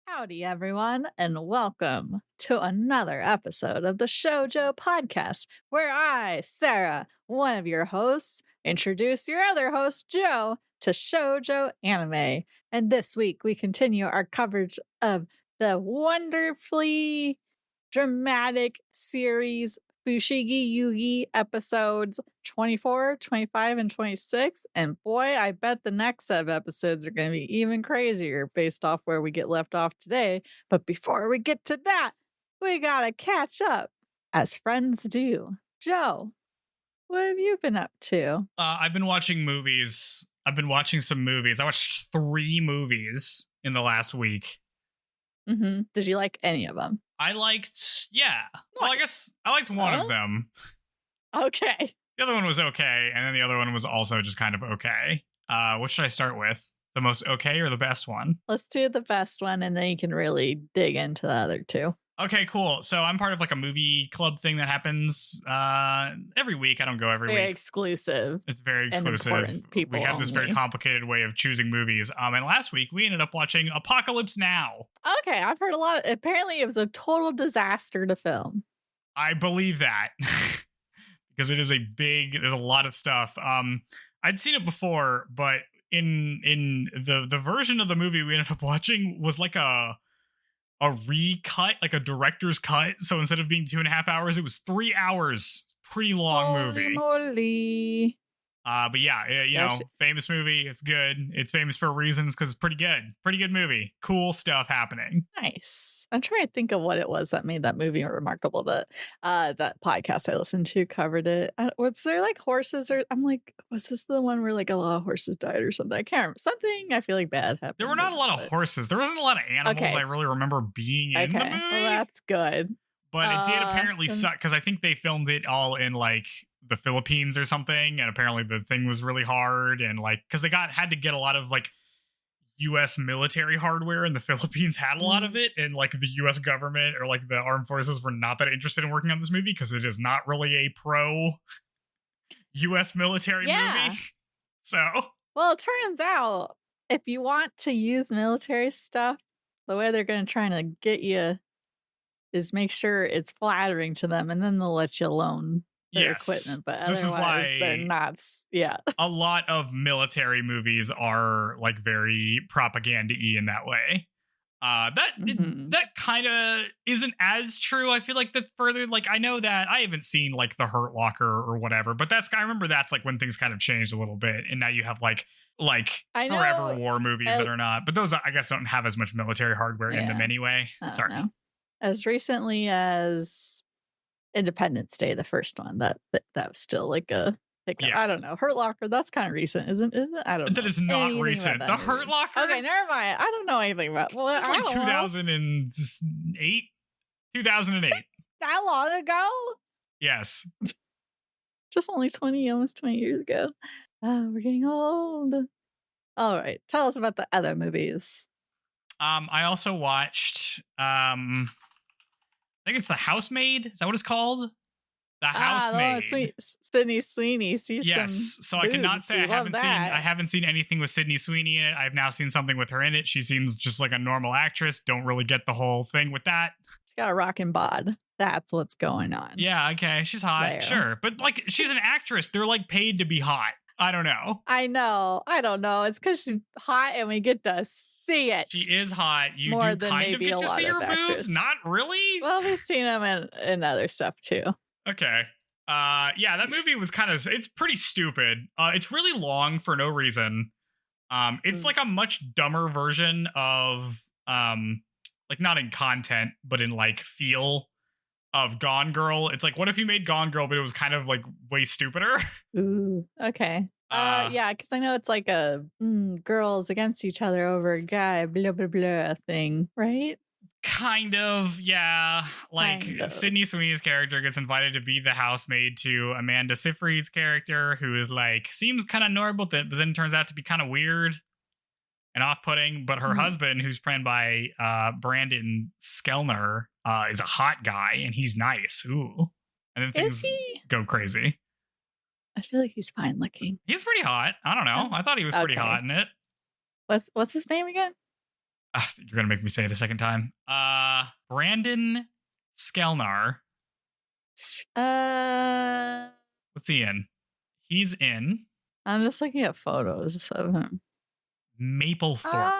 Howdy, everyone, and welcome to another episode of the Shoujo Podcast, where I, Sarah, one of your hosts, introduce your other host, Joe, to Shoujo anime. And this week, we continue our coverage of the wonderfully dramatic series Fushigi Yugi episodes 24, 25, and 26. And boy, I bet the next set of episodes are going to be even crazier based off where we get left off today. But before we get to that, we got to catch up, as friends do. Joe, what have you been up to? I've been watching movies. I've been watching some movies. I watched 3 movies in the last week. Mm-hmm. Did you like any of them? I liked, yeah. Nice. Well, I guess I liked one of them. Okay. The other one was okay, and then the other one was also just kind of okay. What should I start with? The most okay or the best one? Let's do the best one, and then you can really dig into the other two. Okay, cool. So I'm part of like a movie club thing that happens every week. I don't go every week. Very exclusive. It's very exclusive. People we have this very complicated way of choosing movies. And last week we ended up watching Apocalypse Now. Okay, I've heard a lot. Apparently it was a total disaster to film. I believe that. Because there's a lot of stuff. I'd seen it before, but in the version of the movie we ended up watching was like a recut, like a director's cut. So instead of being 2.5 hours, it was 3 hours. Pretty long movie. Moly. But yeah, you know, famous movie. It's good. It's famous for reasons because it's pretty good. Pretty good movie. Cool stuff happening. Nice. I'm trying to think of what it was that made that movie remarkable. That podcast I listened to covered it. Was there like horses or I'm like, was this the one where like a lot of horses died or something? I can't remember. Something I feel like bad happened. There were not a lot of horses. There wasn't a lot of animals I really remember being in the movie. Well, that's good. But it did apparently suck because I think they filmed it all in like the Philippines or something, and apparently the thing was really hard, and like because they had to get a lot of like U.S. military hardware, and the Philippines had a lot of it, and like the U.S. government or like the armed forces were not that interested in working on this movie because it is not really a pro U.S. military movie. So, well, it turns out if you want to use military stuff, the way they're going to try to get you is make sure it's flattering to them, and then they'll let you loan their equipment. But otherwise, this is why they're not. Yeah, a lot of military movies are like very propaganda-y in that way. That kind of isn't as true. I feel like that's further. Like I know that I haven't seen like The Hurt Locker or whatever, but I remember that's like when things kind of changed a little bit, and now you have like forever war movies that are not. But those I guess don't have as much military hardware in them anyway. Sorry. Know. As recently as Independence Day, the first one, that was still like a I don't know. Hurt Locker, that's kind of recent, isn't it? I don't know. That is not recent. The Hurt Locker? Okay, never mind. I don't know anything about it. Well, it's like 2008? 2008. That long ago? Yes. Just only almost 20 years ago. Oh, we're getting old. All right. Tell us about the other movies. I also watched I think it's The Housemaid. Is that what it's called? The Housemaid. Sydney Sweeney. Yes. So I cannot say I haven't seen anything with Sydney Sweeney in it. I've now seen something with her in it. She seems just like a normal actress. Don't really get the whole thing with that. She got a rockin' bod. That's what's going on. Yeah. Okay. She's hot. There. Sure. But like, she's an actress. They're like paid to be hot. I don't know. I don't know. It's because she's hot and we get to see it. She is hot. You more do kind of get to see her boobs. Not really. Well, we've seen them in other stuff too. Okay. Yeah, that movie was it's pretty stupid. It's really long for no reason. It's like a much dumber version of like not in content, but in like feel of Gone Girl. It's like, what if you made Gone Girl, but it was kind of like way stupider? Ooh, okay. Yeah, because I know it's like a girls against each other over a guy, blah, blah, blah thing, right? Kind of, yeah. Like Sydney Sweeney's character gets invited to be the housemaid to Amanda Seyfried's character, who is like, seems kind of normal, but then turns out to be kind of weird. and off-putting, but her husband, who's played by Brandon Skellner, is a hot guy, and he's nice. Ooh. And then things go crazy. I feel like he's fine looking. He's pretty hot. I don't know. I thought he was pretty hot in it. What's his name again? You're going to make me say it a second time. Brandon Skellner. What's he in? He's in... I'm just looking at photos of him. Maplethorpe.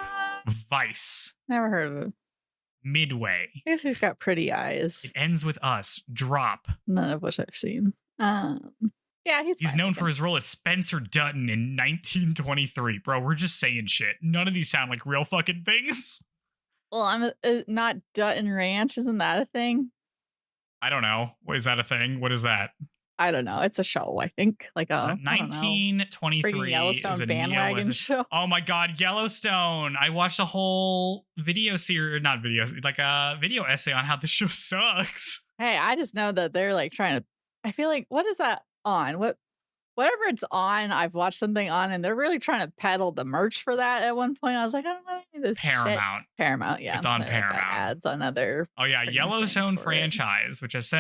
Vice. Never heard of him. Midway. I guess he's got pretty eyes. It Ends With Us. Drop. None of which I've seen. Yeah, he's known for his role as Spencer Dutton in 1923. Bro, we're just saying shit. None of these sound like real fucking things. Well, I'm not Dutton Ranch. Isn't that a thing? I don't know. Is that a thing? What is that? I don't know. It's a show, I think. Like a 1923 Yellowstone bandwagon show. Oh my god, Yellowstone! I watched a whole video series, not video, like a video essay on how the show sucks. Hey, I just know that they're like trying to. I feel like what is that on? Whatever it's on, I've watched something on, and they're really trying to peddle the merch for that. At one point, I was like, I don't know any of this. Paramount. Shit. Paramount, yeah. It's on Paramount. Ads on other. Oh yeah, Yellowstone franchise, which has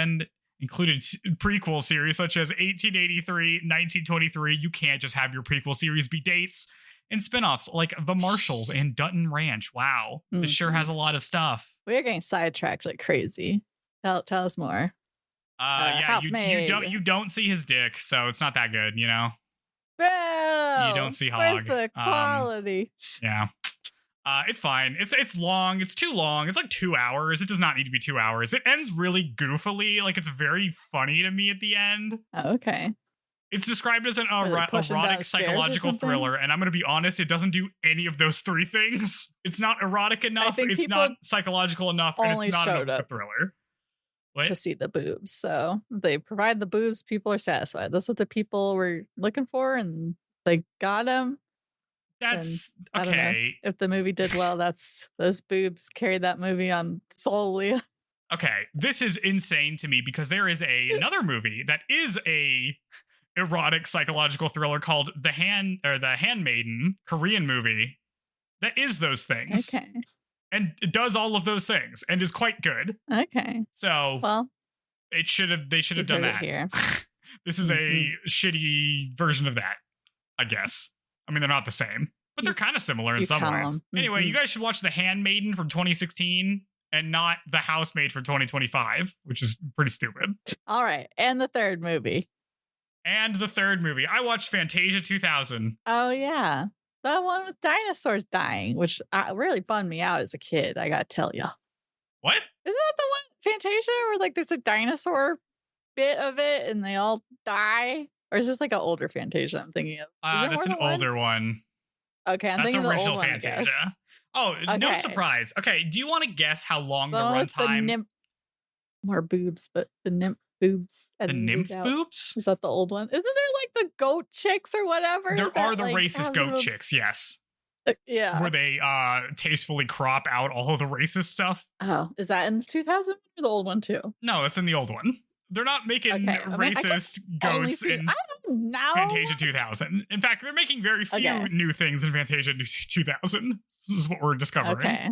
included prequel series such as 1883, 1923. You can't just have your prequel series be dates, and spinoffs like The Marshalls and Dutton Ranch. Wow, this sure has a lot of stuff. We're getting sidetracked like crazy. Tell us more. You don't see his dick, so it's not that good, you know. Well, you don't see hog. Where's the quality? Yeah. It's fine. It's long. It's too long. It's like 2 hours. It does not need to be 2 hours. It ends really goofily. Like, it's very funny to me at the end. Oh, okay. It's described as an erotic psychological thriller, and I'm going to be honest, it doesn't do any of those three things. It's not erotic enough, it's not psychological enough, and it's not enough of a thriller. What? To see the boobs. So they provide the boobs, people are satisfied. That's what the people were looking for, and they got them. That's okay. If the movie did well, those boobs carried that movie on solely. Okay, this is insane to me because there is another movie that is a erotic psychological thriller called The Handmaiden, Korean movie that is those things. Okay. And it does all of those things and is quite good. Okay. So well, they should have done that. Here. This is a shitty version of that, I guess. I mean, they're not the same, but they're kind of similar in some ways. Anyway, you guys should watch The Handmaiden from 2016 and not The Housemaid from 2025, which is pretty stupid. All right. And the third movie. I watched Fantasia 2000. Oh, yeah. The one with dinosaurs dying, which really bummed me out as a kid, I gotta tell you. What? Isn't that the one, Fantasia, where like there's a dinosaur bit of it and they all die? Or is this like an older Fantasia I'm thinking of? That's an older one. Okay, I'm thinking of the original old one, Fantasia. Oh, okay. No surprise. Okay, do you want to guess how long the runtime? More boobs, but the nymph boobs. The nymph boobs? Is that the old one? Isn't there like the goat chicks or whatever? There are the racist goat chicks, yes. Yeah. Where they tastefully crop out all of the racist stuff. Oh, is that in the 2000 or the old one too? No, that's in the old one. They're not making racist goats in Fantasia 2000. In fact, they're making very few new things in Fantasia 2000. This is what we're discovering. Okay.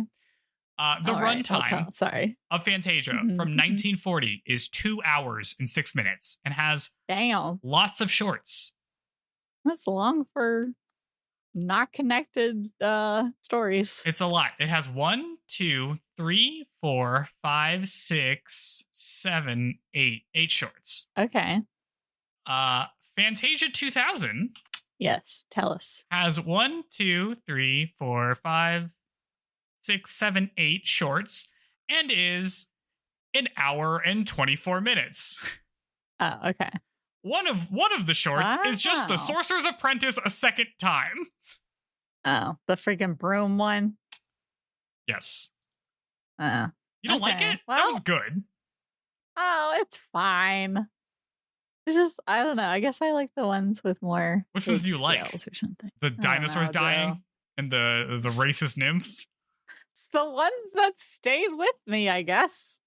The runtime of Fantasia from 1940 is 2 hours and 6 minutes and has lots of shorts. That's long for not connected stories. It's a lot. It has 1, 2, 3, 4, 5, 6, 7, 8 shorts. Okay. Fantasia 2000. Yes, tell us. Has 1, 2, 3, 4, 5, 6, 7, 8 shorts and is an hour and 24 minutes. Oh, okay. One of the shorts is just The Sorcerer's Apprentice a second time. Oh, the freaking broom one? Yes. You don't like it? Well, that one's good. Oh, it's fine. It's just, I don't know. I guess I like the ones with more. Which ones do you like? Or something. The dinosaurs dying and the racist nymphs? It's the ones that stayed with me, I guess.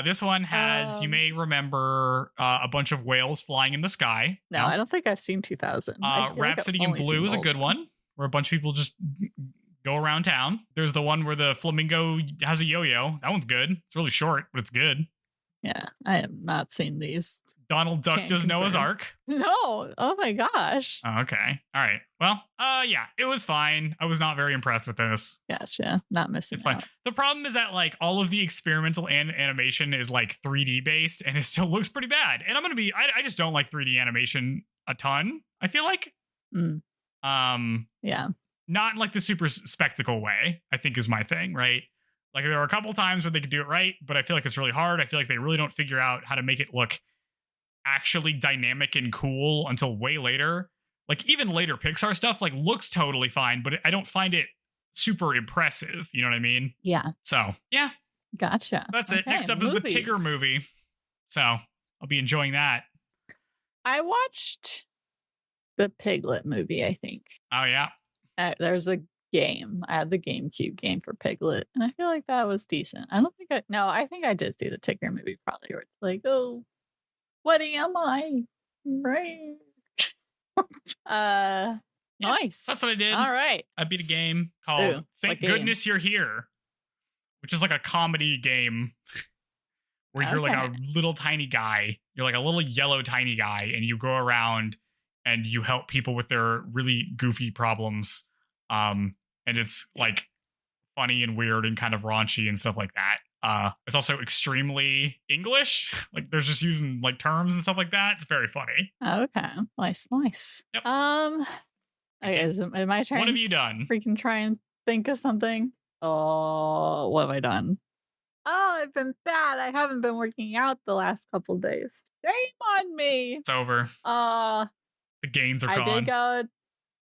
This one has, you may remember, a bunch of whales flying in the sky. No, I don't think I've seen 2000. Rhapsody in Blue is a good one, where a bunch of people just go around town. There's the one where the flamingo has a yo-yo. That one's good. It's really short, but it's good. Yeah, I have not seen these. Donald Duck does Noah's Ark. No. Oh my gosh. Oh, okay. All right. Well, yeah, it was fine. I was not very impressed with this. Gotcha. Not missing It's fine. out. The problem is that like all of the experimental animation is like 3D based and it still looks pretty bad. And I just don't like 3D animation a ton. I feel like, yeah, not in like the super spectacle way, I think is my thing, right? Like there are a couple times where they could do it right, but I feel like it's really hard. I feel like they really don't figure out how to make it look actually dynamic and cool until way later. Like even later Pixar stuff like looks totally fine, but I don't find it super impressive. You know what I mean? Yeah. So yeah. Gotcha. That's it. Next up is the Tigger movie. So I'll be enjoying that. I watched the Piglet movie, I think. Oh yeah. There's a game. I had the GameCube game for Piglet, and I feel like that was decent. I think I did see the Tigger movie probably where it's like, oh, what am I? Right. Nice. That's what I did. All right. I beat a game called Thank Goodness You're Here, which is like a comedy game where you're like a little tiny guy. You're like a little yellow tiny guy, and you go around and you help people with their really goofy problems. And it's like funny and weird and kind of raunchy and stuff like that. It's also extremely English. Like they're just using like terms and stuff like that. It's very funny. Okay. Nice. Yep. Okay, is it my turn? What have you done? Freaking try and think of something. Oh, what have I done? Oh, I've been bad. I haven't been working out the last couple days. Shame on me. It's over. The gains are gone.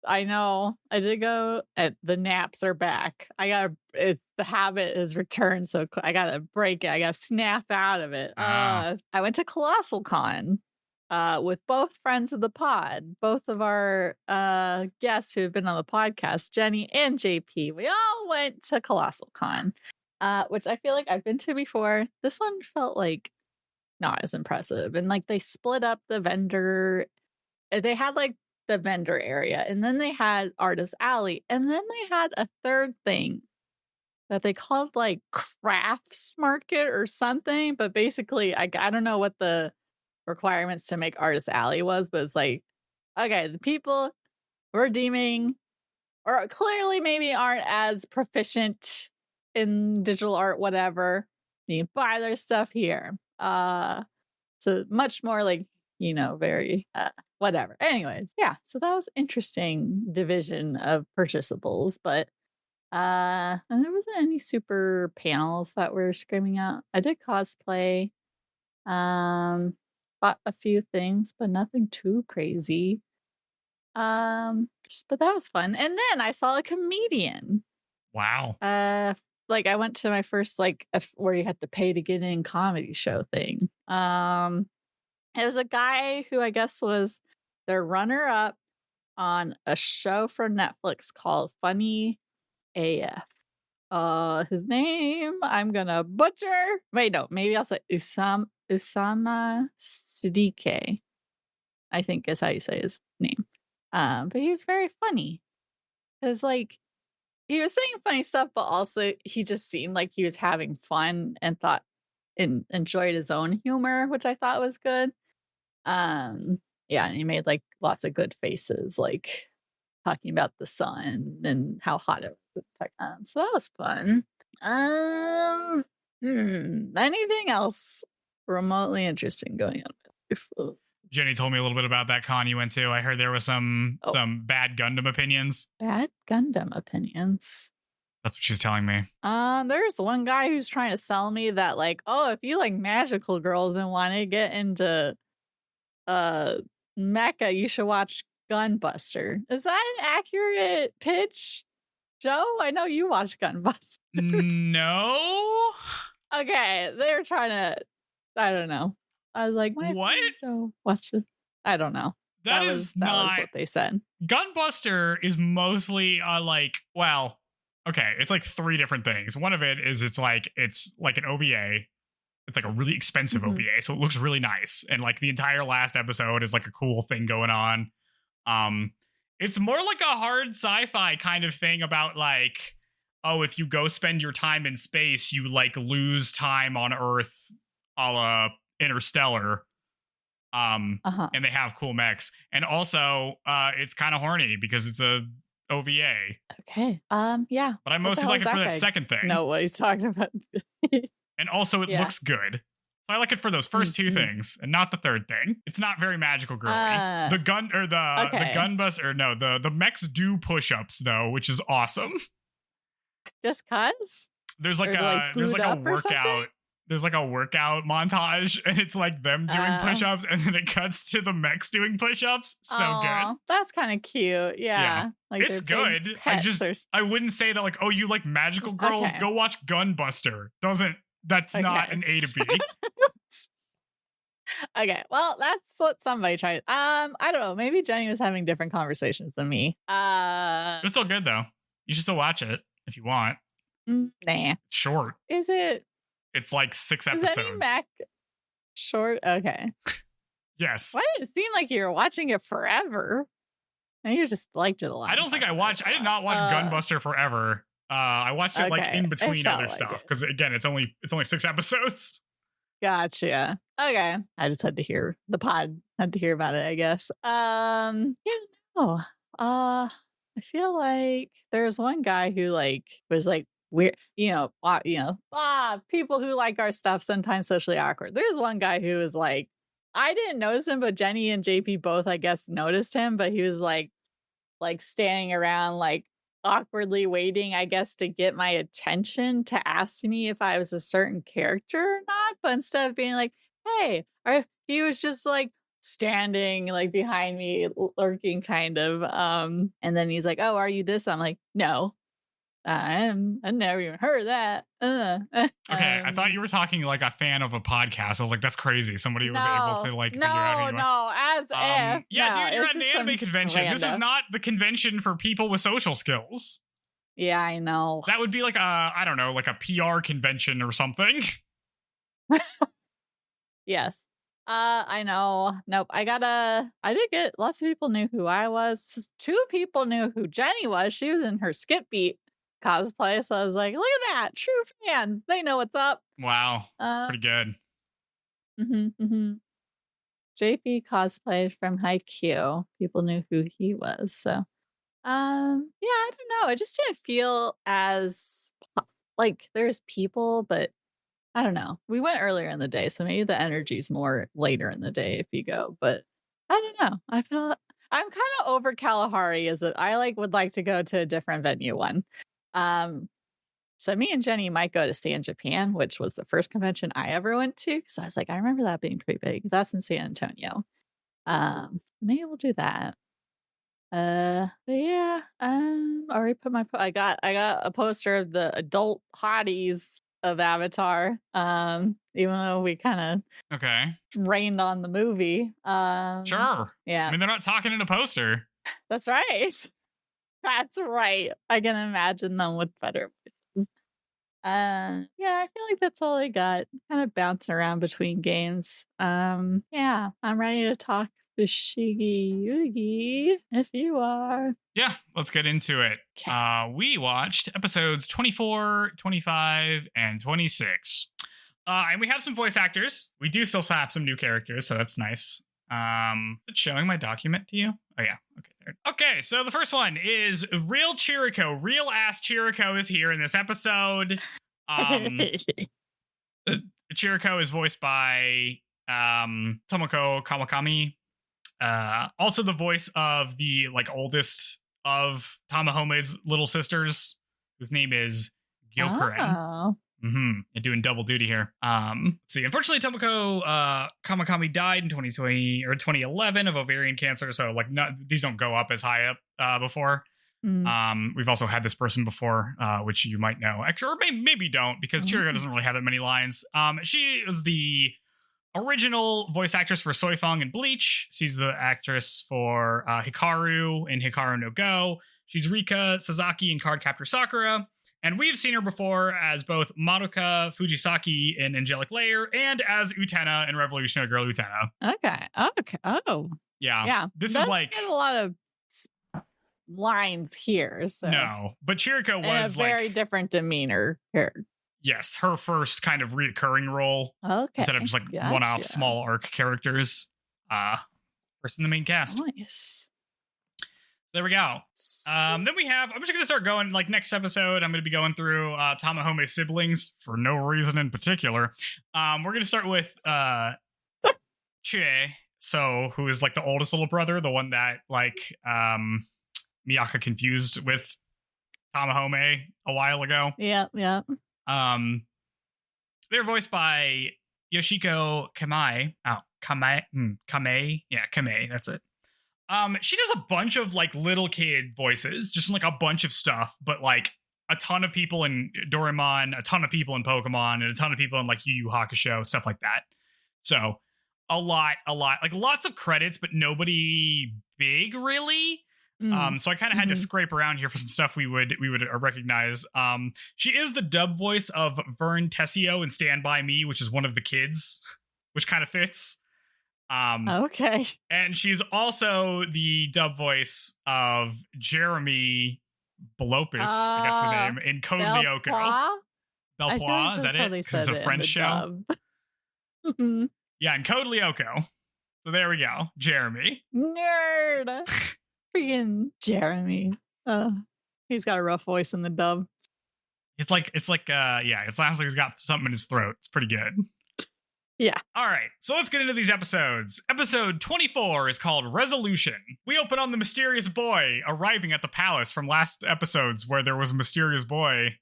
I know. I did go. The naps are back. The habit is returned, so I gotta break it. I gotta snap out of it. I went to Colossal Con with both friends of the pod, both of our guests who have been on the podcast, Jenny and JP. We all went to Colossal Con, which I feel like I've been to before. This one felt like not as impressive, and like they split up the vendor. They had like the vendor area, and then they had Artist Alley, and then they had a third thing that they called like crafts market or something. But basically, I don't know what the requirements to make Artist Alley was, but it's like, okay, the people we're deeming or clearly maybe aren't as proficient in digital art, whatever, you can buy their stuff here. So much more like, very whatever. Anyways, yeah. So that was interesting division of purchasables, but and there wasn't any super panels that were screaming out. I did cosplay, bought a few things, but nothing too crazy. But that was fun. And then I saw a comedian. Wow. Like I went to my first where you had to pay to get in comedy show thing. It was a guy who I guess was their runner-up on a show for Netflix called Funny AF. His name I'm gonna butcher. Wait, no, maybe I'll say Usama Siddiqui, I think is how you say his name. But he was very funny. Cause he was saying funny stuff, but also he just seemed like he was having fun and enjoyed his own humor, which I thought was good. Yeah, and he made lots of good faces, talking about the sun and how hot it was. So that was fun. Anything else remotely interesting going on? Jenny told me a little bit about that con you went to. I heard there was some bad Gundam opinions. Bad Gundam opinions? That's what she's telling me. There's one guy who's trying to sell me that if you like magical girls and want to get into mecha, you should watch Gunbuster. Is that an accurate pitch, Joe? I know you watch Gunbuster. No. Okay, they're trying to. I don't know. I was like, what? Joe, watch it. I don't know. That was what they said. Gunbuster is mostly okay, it's like three different things. One of it is it's like an OVA. It's like a really expensive OVA, so it looks really nice. And the entire last episode is like a cool thing going on. It's more like a hard sci-fi kind of thing about like, oh, if you go spend your time in space, you like lose time on Earth, a la Interstellar. And they have cool mechs, and also it's kind of horny because it's a OVA. Okay. Yeah. But I mostly like it for that second thing. No, what he's talking about. And also it looks good. So I like it for those first two things and not the third thing. It's not very magical girly. The gun bus or no, the mechs do push-ups though, which is awesome. Just cuz? There's like a workout. There's like a workout montage, and it's like them doing push-ups, and then it cuts to the mechs doing push-ups. So good. That's kind of cute. Yeah. Like it's good. I wouldn't say that like, oh, you like magical girls? Okay. Go watch Gunbuster. That's not an A to B. Okay, well, that's what somebody tried. I don't know. Maybe Jenny was having different conversations than me. It's still good though. You should still watch it if you want. Nah. It's short. Is it? It's like 6 episodes. Is any Mac short? Okay. Yes. Why did it seem like you were watching it forever? And you just liked it a lot. I don't think I did not watch Gunbuster forever. I watched it like in between other stuff because again, it's only 6 episodes. Gotcha. Okay. I just had to hear the pod. Had to hear about it, I guess. I feel like there's one guy who like was like weird, people who like our stuff sometimes socially awkward. There's one guy who was like, I didn't notice him, but Jenny and JP both, I guess, noticed him, but he was like standing around like awkwardly waiting, I guess, to get my attention to ask me if I was a certain character or not. But instead of being like, hey, he was just like standing like behind me, lurking kind of. And then he's like, oh, are you this? I'm like, no, I never even heard of that. Okay, I thought you were talking like a fan of a podcast. I was like, that's crazy. Somebody was able to like figure out who you are. Dude, you're at an anime convention. This is not the convention for people with social skills. Yeah, I know. That would be like I don't know, like a PR convention or something. Yes. I know. Nope. I did get lots of people knew who I was. 2 people knew who Jenny was. She was in her Skip Beat cosplay. So I was like, look at that. True fans. They know what's up. Wow. That's pretty good. JP cosplayed from Haikyuu. People knew who he was. So, I don't know. I just didn't feel as like there's people, but I don't know. We went earlier in the day, so maybe the energy's more later in the day if you go. But I don't know. I feel I'm kind of over Kalahari. I would like to go to a different venue one. So me and Jenny might go to Stand Japan, which was the first convention I ever went to. Because I was like, I remember that being pretty big. That's in San Antonio. Maybe we'll do that. But yeah. Already put I got a poster of the adult hotties of Avatar, even though we kind of rained on the movie. Sure. Yeah. I mean, they're not talking in a poster. That's right. That's right. I can imagine them with better voices. I feel like that's all I got. Kind of bouncing around between games. I'm ready to talk Fushigi Yugi, if you are. Yeah, let's get into it. Okay. We watched episodes 24, 25, and 26. And we have some voice actors. We do still have some new characters, so that's nice. Is it showing my document to you? Oh, yeah. Okay, there. Okay, so the first one is Real Chiriko. Real ass Chiriko is here in this episode. Chiriko is voiced by Tomoko Kawakami. Also the voice of the oldest of Tamahome's little sisters, whose name is Gyokuren. Oh. And doing double duty here. Let's see. Unfortunately, Tomoko Kawakami died in 2020 or 2011 of ovarian cancer. So these don't go up as high up before. We've also had this person before, which you might know. Actually, or maybe don't, because Chiriko doesn't really have that many lines. She is the original voice actress for Soifong and Bleach. She's the actress for Hikaru in Hikaru no Go. She's Rika Sasaki in Cardcaptor Sakura. And we've seen her before as both Madoka Fujisaki in Angelic Layer and as Utena in Revolutionary Girl Utena. Okay. Oh. Yeah. This is like a lot of lines here. So. No, but Chiriko was a very different demeanor here. Yes, her first kind of reoccurring role. Okay. Instead of just like one-off small arc characters. First in the main cast. Nice. There we go. Then we have, I'm just going to start going, like next episode, I'm going to be going through Tamahome's siblings for no reason in particular. We're going to start with Chie, who is like the oldest little brother, the one that like Miaka confused with Tamahome a while ago. Yeah. They're voiced by Yoshiko Kamei. Kamei. Yeah, Kamei, that's it. She does a bunch of like little kid voices, just like a bunch of stuff, but like a ton of people in Doraemon, a ton of people in Pokemon, and a ton of people in like Yu Yu Hakusho, stuff like that. So a lot, like lots of credits, but nobody big really. So I kind of had to scrape around here for some stuff we would recognize. She is the dub voice of Vern Tessio in Stand By Me, which is one of the kids, which kind of fits. Okay. And she's also the dub voice of Jeremy Belopis, I guess the name, in Code Lyoko. Belpois, is that it? Because it's a French show. Yeah, in Code Lyoko. So there we go. Jeremy. Nerd. Freaking Jeremy. He's got a rough voice in the dub. It's like it sounds like he's got something in his throat. It's pretty good. Yeah. All right, so let's get into these episodes. Episode 24 is called Resolution. We open on the mysterious boy arriving at the palace from last episodes where there was a mysterious boy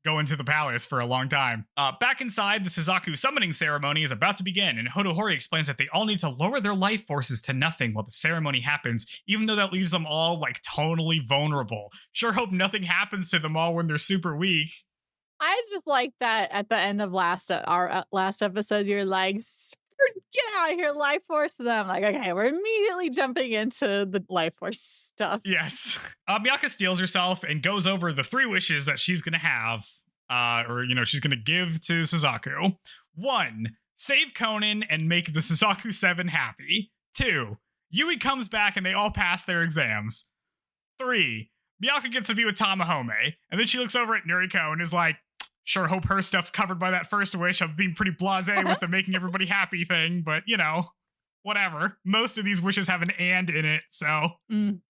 going to the palace for a long time. Back inside, the Suzaku summoning ceremony is about to begin, and Hodohori explains that they all need to lower their life forces to nothing while the ceremony happens, even though that leaves them all, like, totally vulnerable. Sure hope nothing happens to them all when they're super weak. I just like that at the end of our last episode, you're like, get out of here, life force them. Like, okay, we're immediately jumping into the life force stuff. Yes. Miaka steals herself and goes over the 3 wishes that she's going to have, she's going to give to Suzaku. 1, save Conan and make the Suzaku 7 happy. 2, Yui comes back and they all pass their exams. 3, Miaka gets to be with Tamahome. And then she looks over at Noriko and is like, sure hope her stuff's covered by that first wish. I'm being pretty blasé with the making everybody happy thing, but, whatever. Most of these wishes have an and in it, so.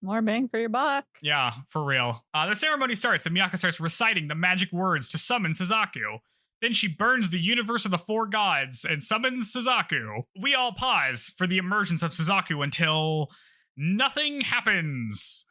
More bang for your buck. Yeah, for real. The ceremony starts, and Miaka starts reciting the magic words to summon Suzaku. Then she burns the universe of the 4 gods and summons Suzaku. We all pause for the emergence of Suzaku until nothing happens.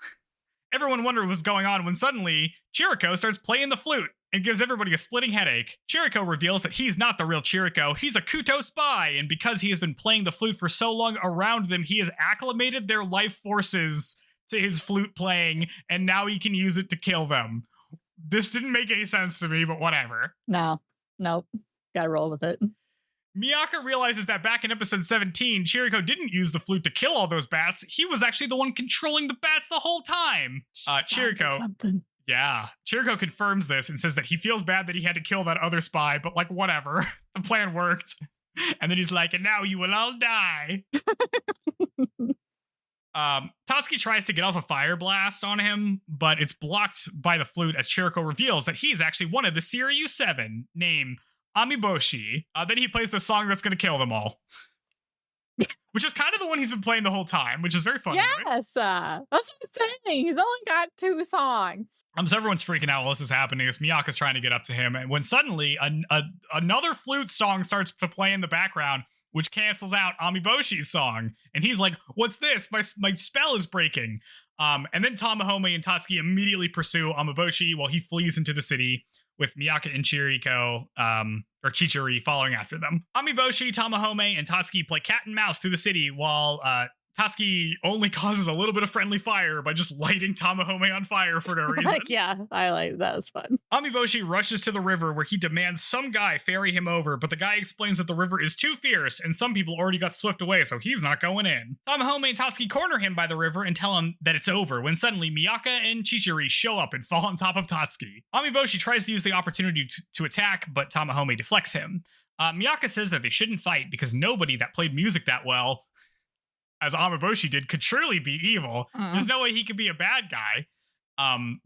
Everyone wondered what's going on when suddenly Chiriko starts playing the flute and gives everybody a splitting headache. Chiriko reveals that he's not the real Chiriko, he's a Kuto spy, and because he has been playing the flute for so long around them, he has acclimated their life forces to his flute playing, and now he can use it to kill them. This didn't make any sense to me, but whatever. Nope. Gotta roll with it. Miaka realizes that back in episode 17, Chiriko didn't use the flute to kill all those bats. He was actually the one controlling the bats the whole time. Chiriko confirms this and says that he feels bad that he had to kill that other spy, but like, whatever. The plan worked. And then he's like, and now you will all die. Tatsuki tries to get off a fire blast on him, but it's blocked by the flute as Chiriko reveals that he's actually one of the Seiryu 7, named Amiboshi. Then he plays the song that's going to kill them all. Which is kind of the one he's been playing the whole time, which is very funny. Yes, that's what I'm saying. He's only got 2 songs. So everyone's freaking out while this is happening as Miyaka's trying to get up to him. And when suddenly another flute song starts to play in the background, which cancels out Amiboshi's song. And he's like, what's this? My spell is breaking. And then Tamahome and Tatsuki immediately pursue Amiboshi while he flees into the city with Miaka and Chiriko, or Chichiri, following after them. Amiboshi, Tamahome, and Tatsuki play cat and mouse through the city while Tatsuki only causes a little bit of friendly fire by just lighting Tamahome on fire for no reason. I like that. Was fun. Amiboshi rushes to the river where he demands some guy ferry him over, but the guy explains that the river is too fierce and some people already got swept away, so he's not going in. Tamahome and Tatsuki corner him by the river and tell him that it's over when suddenly Miaka and Chichiri show up and fall on top of Tatsuki. Amiboshi tries to use the opportunity to attack, but Tamahome deflects him. Miaka says that they shouldn't fight because nobody that played music that well as Amaboshi did, could truly be evil. There's no way he could be a bad guy.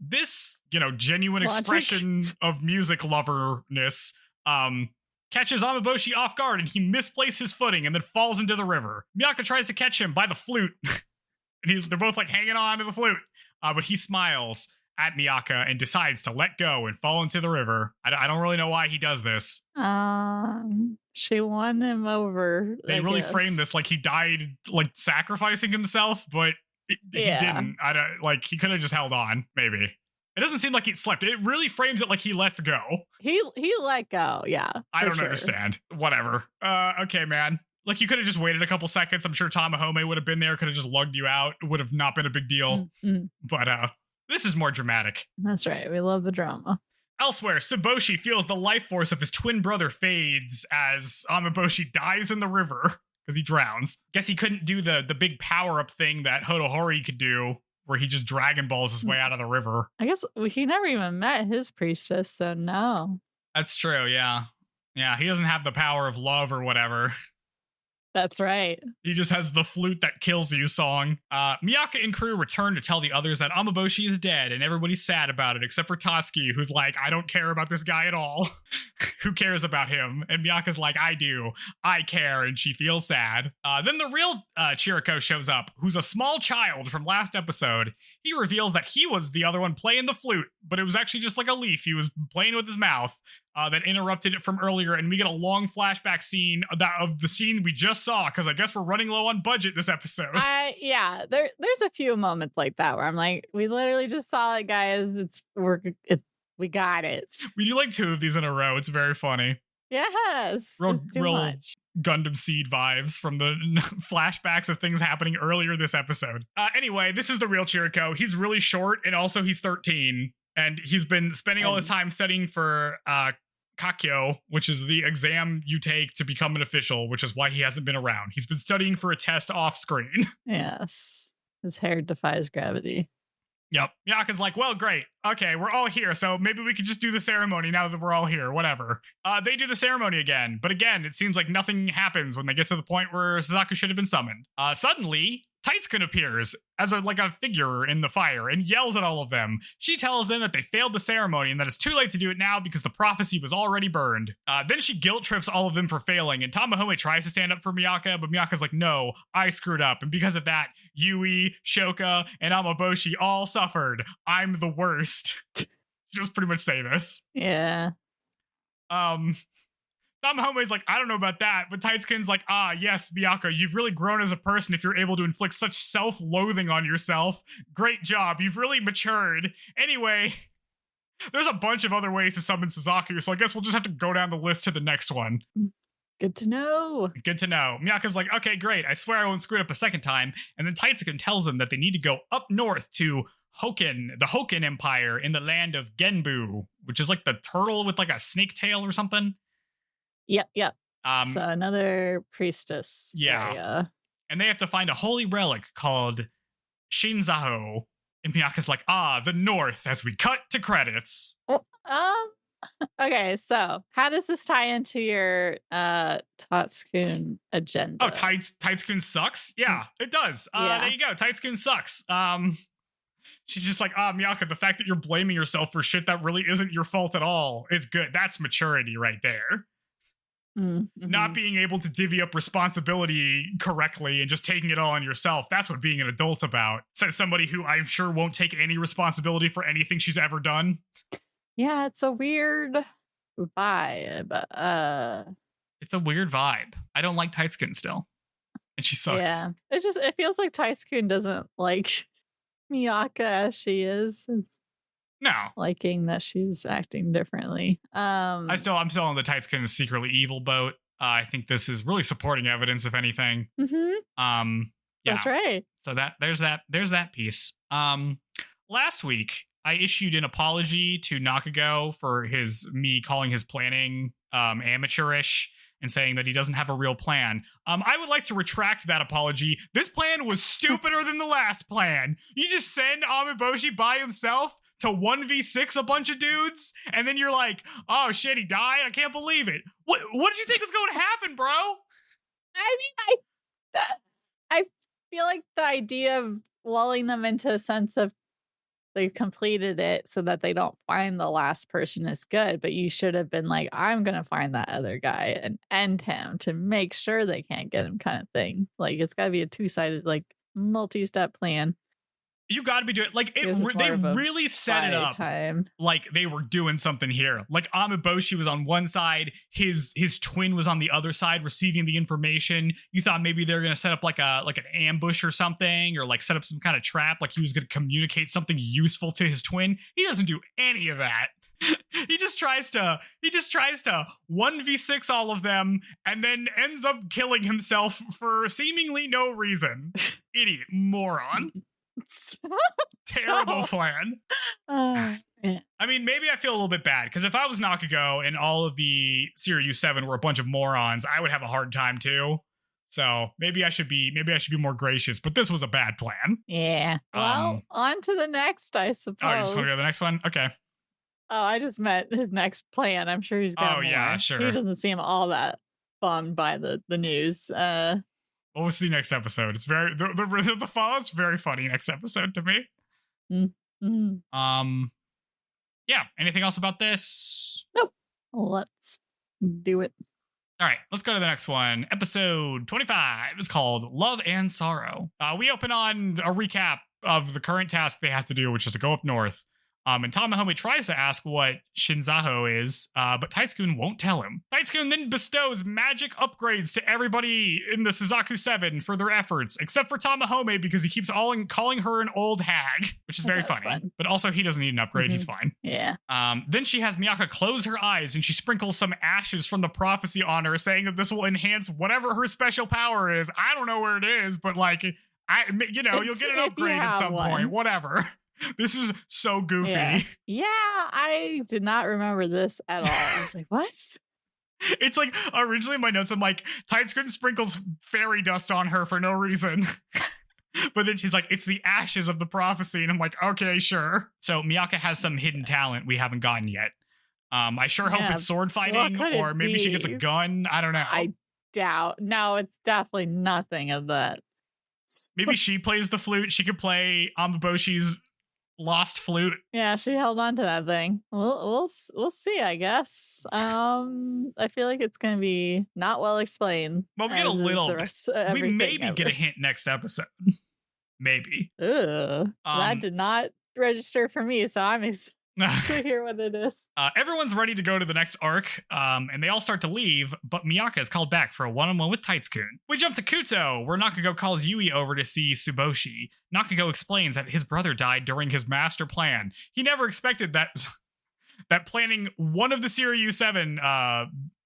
This, genuine expression of music loverness, catches Amaboshi off guard, and he misplaces his footing and then falls into the river. Miaka tries to catch him by the flute, and they're both like hanging on to the flute. But he smiles at Miaka and decides to let go and fall into the river. I don't really know why he does this. She won him over. They really framed this like he died, like sacrificing himself, but he didn't. He could have just held on, maybe. It doesn't seem like he slept. It really frames it like he lets go. He let go, yeah. I don't understand. Whatever. Okay, man. Like, you could have just waited a couple seconds. I'm sure Tamahome would have been there, could have just lugged you out. It would have not been a big deal. Mm-hmm. But this is more dramatic. That's right. We love the drama. Elsewhere, Suboshi feels the life force of his twin brother fades as Amaboshi dies in the river because he drowns. Guess he couldn't do the big power-up thing that Hodohori could do, where he just Dragon Balls his way out of the river. I guess he never even met his priestess, so no. That's true, yeah. Yeah, he doesn't have the power of love or whatever. That's right. He just has the flute that kills you song. Miaka and crew return to tell the others that Amaboshi is dead, and everybody's sad about it, except for Tatsuki, who's like, I don't care about this guy at all. Who cares about him? And Miyaka's like, I do. I care, and she feels sad. Then the real Chiriko shows up, who's a small child from last episode. He reveals that he was the other one playing the flute, but it was actually just like a leaf. He was playing with his mouth. That interrupted it from earlier, and we get a long flashback scene of the scene we just saw, because I guess we're running low on budget this episode. There's a few moments like that where I'm like, we literally just saw it, guys. We got it. We do like 2 of these in a row. It's very funny. Yes. Real Gundam Seed vibes from the flashbacks of things happening earlier this episode. Anyway, this is the real Chiriko. He's really short, and also he's 13. And he's been spending all his time studying for Kakyo, which is the exam you take to become an official, which is why he hasn't been around. He's been studying for a test off screen. Yes. His hair defies gravity. Yep. Miyaka's like, well, great. Okay, we're all here, so maybe we could just do the ceremony now that we're all here, whatever. They do the ceremony again, but again, it seems like nothing happens when they get to the point where Suzaku should have been summoned. Suddenly, Taiitsukun appears as a figure in the fire and yells at all of them. She tells them that they failed the ceremony and that it's too late to do it now because the prophecy was already burned. Then she guilt trips all of them for failing, and Tamahome tries to stand up for Miaka, but Miyaka's like, no, I screwed up, and because of that, Yui, Shoka, and Amaboshi all suffered. I'm the worst. She just pretty much say this. Yeah. Tamahome's like, I don't know about that, but Taitsukun's like, yes, Miaka, you've really grown as a person if you're able to inflict such self-loathing on yourself. Great job, you've really matured. Anyway, there's a bunch of other ways to summon Suzaku, so I guess we'll just have to go down the list to the next one. Good to know. Good to know. Miyaka's like, okay, great, I swear I won't screw it up a second time, and then Taitsukun tells them that they need to go up north to the Hoken Empire in the land of Genbu, which is like the turtle with like a snake tail or something. Yep. So another priestess. Yeah. Area. And they have to find a holy relic called Shinzaho. And Miyaka's like, the north, as we cut to credits. Okay, so how does this tie into your Taitsukun agenda? Oh, Taitsukun sucks? Yeah, it does. There you go. Taitsukun sucks. She's just like, Miyaka, the fact that you're blaming yourself for shit that really isn't your fault at all is good. That's maturity right there. Mm-hmm. Not being able to divvy up responsibility correctly and just taking it all on yourself. That's what being an adult's about. Says somebody who I'm sure won't take any responsibility for anything she's ever done. Yeah, it's a weird vibe. It's a weird vibe. I don't like Taitsukun still. And she sucks. Yeah. It feels like Taitsukun doesn't like Miaka as she is. No. Liking that she's acting differently. I'm still on the Taitsukun is secretly evil boat. I think this is really supporting evidence, if anything. Mm-hmm. Yeah. That's right. So there's that piece. Last week I issued an apology to Nakago for me calling his planning amateurish and saying that he doesn't have a real plan. I would like to retract that apology. This plan was stupider than the last plan. You just send Amaboshi by himself to 1v6 a bunch of dudes, and then you're like, oh shit, he died? I can't believe it. What did you think was going to happen, bro? I mean, feel like the idea of lulling them into a sense of they completed it so that they don't find the last person is good, but you should have been like, I'm gonna find that other guy and end him to make sure they can't get him, kind of thing. Like, it's gotta be a two-sided, like, multi-step plan. You got to be doing like they really set it up like they were doing something here. Like Amiboshi was on one side, his twin was on the other side receiving the information. You thought maybe they're going to set up like an ambush or something, or like set up some kind of trap, like he was going to communicate something useful to his twin. He doesn't do any of that. He just tries to 1v6 all of them and then ends up killing himself for seemingly no reason. Idiot, moron. Terrible plan. Yeah. I mean, maybe I feel a little bit bad because if I was Nakago and all of the Seiryu 7 were a bunch of morons, I would have a hard time too. So maybe I should be more gracious, but this was a bad plan. Yeah. Well, on to the next, I suppose. Oh, you just want to go to the next one? Okay. Oh, I just meant his next plan. I'm sure he's got more. Yeah, sure. He doesn't seem all that bummed by the news. Well, we'll see next episode. It's very the fallout's very funny next episode to me. Mm-hmm. Yeah. Anything else about this? Nope. Let's do it. All right, let's go to the next one. Episode 25 is called Love and Sorrow. We open on a recap of the current task they have to do, which is to go up north. And Tamahome tries to ask what Shinzaho is, but Taiitsukun won't tell him. Taiitsukun then bestows magic upgrades to everybody in the Suzaku 7 for their efforts, except for Tamahome because he keeps calling her an old hag, which is very funny. Fun. But also, he doesn't need an upgrade. He's fine. Yeah. Then she has Miaka close her eyes and she sprinkles some ashes from the prophecy on her, saying that this will enhance whatever her special power is. I don't know where it is, but like, you'll get an upgrade at some point. Whatever. This is so goofy. Yeah, I did not remember this at all. I was like, what? It's like, originally in my notes, I'm like, Taiitsukun sprinkles fairy dust on her for no reason. But then she's like, it's the ashes of the prophecy. And I'm like, okay, sure. So Miaka has some hidden talent we haven't gotten yet. I sure hope it's sword fighting, or maybe she gets a gun. I don't know. I doubt. No, it's definitely nothing of that. Maybe she plays the flute. She could play Amaboshi's lost flute. Yeah, she held on to that thing. We'll see, I guess. I feel like it's gonna be not well explained. Well, we get a little bit. We maybe get a hint next episode. Maybe. Ugh, that did not register for me, so I'm excited to hear what it is. Everyone's ready to go to the next arc, and they all start to leave, but Miaka is called back for a one-on-one with Taiitsukun. We jump to Kuto, where Nakago calls Yuugi over to see Tsuboshi. Nakago explains that his brother died during his master plan. He never expected that planning one of the Seiryu 7,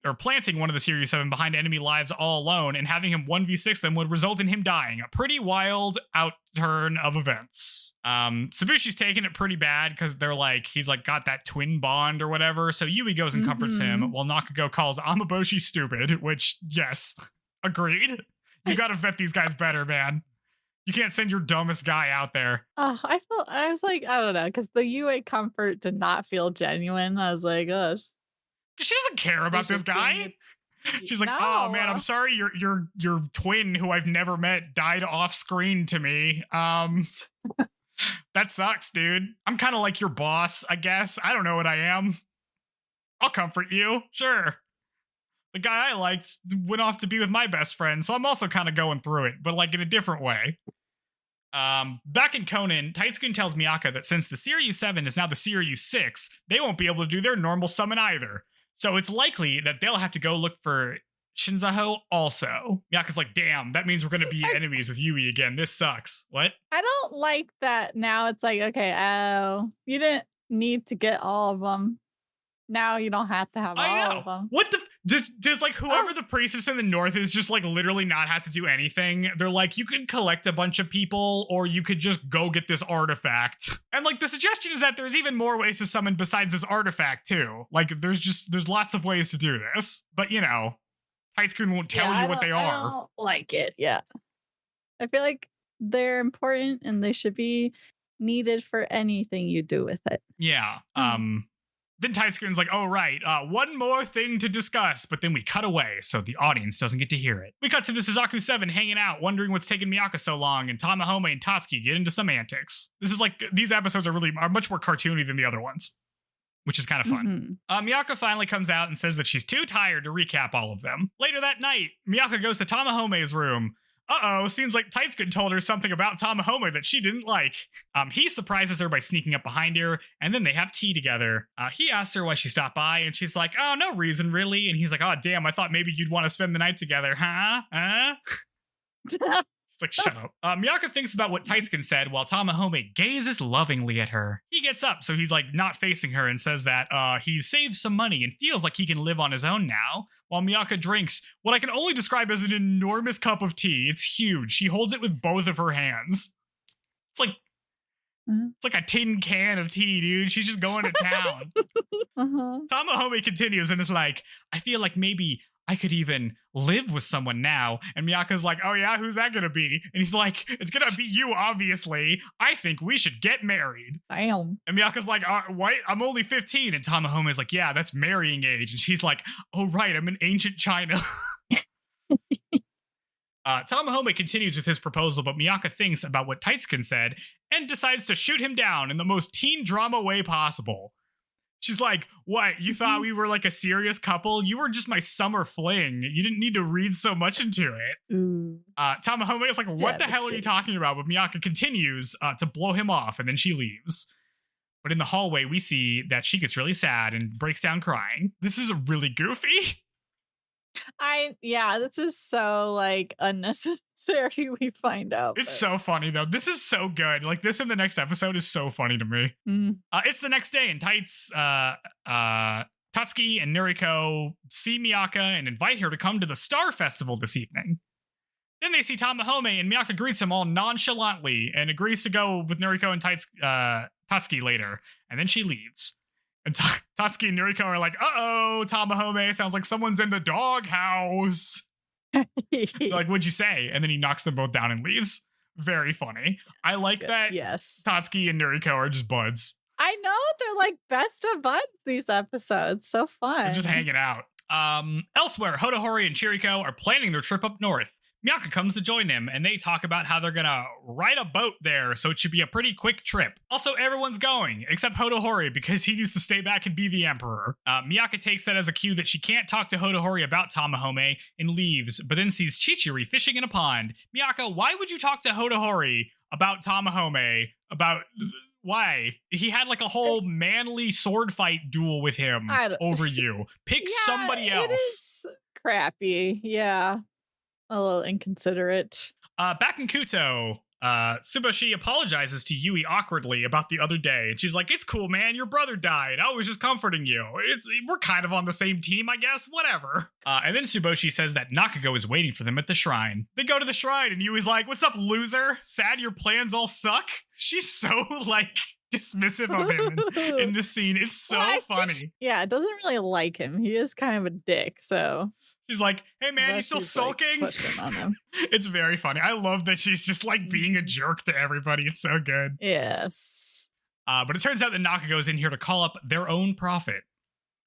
or planting one of the Seiryu 7 behind enemy lives all alone and having him 1v6 them would result in him dying. A pretty wild outturn of events. Tsuboshi's taking it pretty bad because he's got that twin bond or whatever. So Yuugi goes and comforts him while Nakago calls Amaboshi stupid, which, yes, agreed. You gotta vet these guys better, man. You can't send your dumbest guy out there. I was like, I don't know, because the UA comfort did not feel genuine. I was like, gosh. She doesn't care about this guy. She's like, oh man, I'm sorry your twin who I've never met died off screen to me. That sucks, dude. I'm kind of like your boss, I guess. I don't know what I am. I'll comfort you. Sure. The guy I liked went off to be with my best friend, so I'm also kind of going through it, but like in a different way. Back in Conan, Taiitsukun tells Miaka that since the Seiryu 7 is now the Seiryu 6, they won't be able to do their normal summon either. So it's likely that they'll have to go look for Shinzaho also. Miaka's like, damn, that means we're going to be enemies with Yuugi again. This sucks. What? I don't like that now. It's like, okay, you didn't need to get all of them. Now you don't have to have all of them. What the... Does like whoever the priestess in the north is just like literally not have to do anything? They're like, you could collect a bunch of people or you could just go get this artifact. And like the suggestion is that there's even more ways to summon besides this artifact too. Like there's lots of ways to do this. But you know, Taiitsukun won't tell you what they are. I don't like it. Yeah. I feel like they're important and they should be needed for anything you do with it. Yeah. Then Taiitsukun's like, oh, right, one more thing to discuss, but then we cut away so the audience doesn't get to hear it. We cut to the Suzaku 7 hanging out, wondering what's taking Miaka so long, and Tamahome and Tatsuki get into some antics. This is like, these episodes are much more cartoony than the other ones, which is kind of fun. Miaka finally comes out and says that she's too tired to recap all of them. Later that night, Miaka goes to Tamahome's room. Seems like Taiitsukun told her something about Tamahome that she didn't like. He surprises her by sneaking up behind her, and then they have tea together. He asks her why she stopped by, and she's like, oh, no reason, really. And he's like, oh, damn, I thought maybe you'd want to spend the night together, huh? It's like, shut up. Miaka thinks about what Taiitsukun said while Tamahome gazes lovingly at her. He gets up, so he's like not facing her, and says that he saved some money and feels like he can live on his own now. While Miaka drinks what I can only describe as an enormous cup of tea. It's huge. She holds it with both of her hands. It's like a tin can of tea, dude. She's just going to town. Tamahome continues and is like, I feel like maybe I could even live with someone now. And Miyaka's like, oh yeah, who's that gonna be? And he's like, it's gonna be you, obviously. I think we should get married. Damn. And Miyaka's like, what? I'm only 15. And Tamahome is like, yeah, that's marrying age. And she's like, oh right, I'm in ancient China. Tamahome continues with his proposal, but Miaka thinks about what Taiitsukun said and decides to shoot him down in the most teen drama way possible. She's like, what, you thought we were like a serious couple? You were just my summer fling. You didn't need to read so much into it. Tamahome is like, what the hell are you talking about? But Miaka continues to blow him off, and then she leaves. But in the hallway, we see that she gets really sad and breaks down crying. This is really goofy. This is so like unnecessary, we find out. It's so funny though. This is so good. Like this in the next episode is so funny to me. It's the next day and Tatsuki and Noriko see Miaka and invite her to come to the Star Festival this evening. Then they see Tamahome and Miaka greets him all nonchalantly and agrees to go with Noriko and Tatsuki later. And then she leaves. And Tatsuki and Noriko are like, uh-oh, Tamahome, sounds like someone's in the doghouse. Like, what'd you say? And then he knocks them both down and leaves. Very funny. I like that. Yes. Tatsuki and Noriko are just buds. I know, they're like best of buds these episodes. So fun. They're just hanging out. Elsewhere, Hotohori and Chiriko are planning their trip up north. Miaka comes to join them, and they talk about how they're gonna ride a boat there, so it should be a pretty quick trip. Also, everyone's going, except Hotohori, because he needs to stay back and be the emperor. Miaka takes that as a cue that she can't talk to Hotohori about Tamahome, and leaves, but then sees Chichiri fishing in a pond. Miaka, why would you talk to Hotohori about Tamahome? Why? He had like a whole manly sword fight duel with him over you. Pick somebody else. It is crappy, yeah. A little inconsiderate. Back in Kuto, Tsuboshi apologizes to Yui awkwardly about the other day. And she's like, it's cool, man. Your brother died. I was just comforting you. We're kind of on the same team, I guess. Whatever. And then Tsuboshi says that Nakago is waiting for them at the shrine. They go to the shrine and Yui's like, what's up, loser? Sad your plans all suck? She's so, like, dismissive of him in this scene. It's so funny. It doesn't really like him. He is kind of a dick, so... She's like, hey man, you still sulking? Like, pushing on him. It's very funny. I love that she's just like being a jerk to everybody. It's so good. Yes. But it turns out that Nakago's in here to call up their own prophet.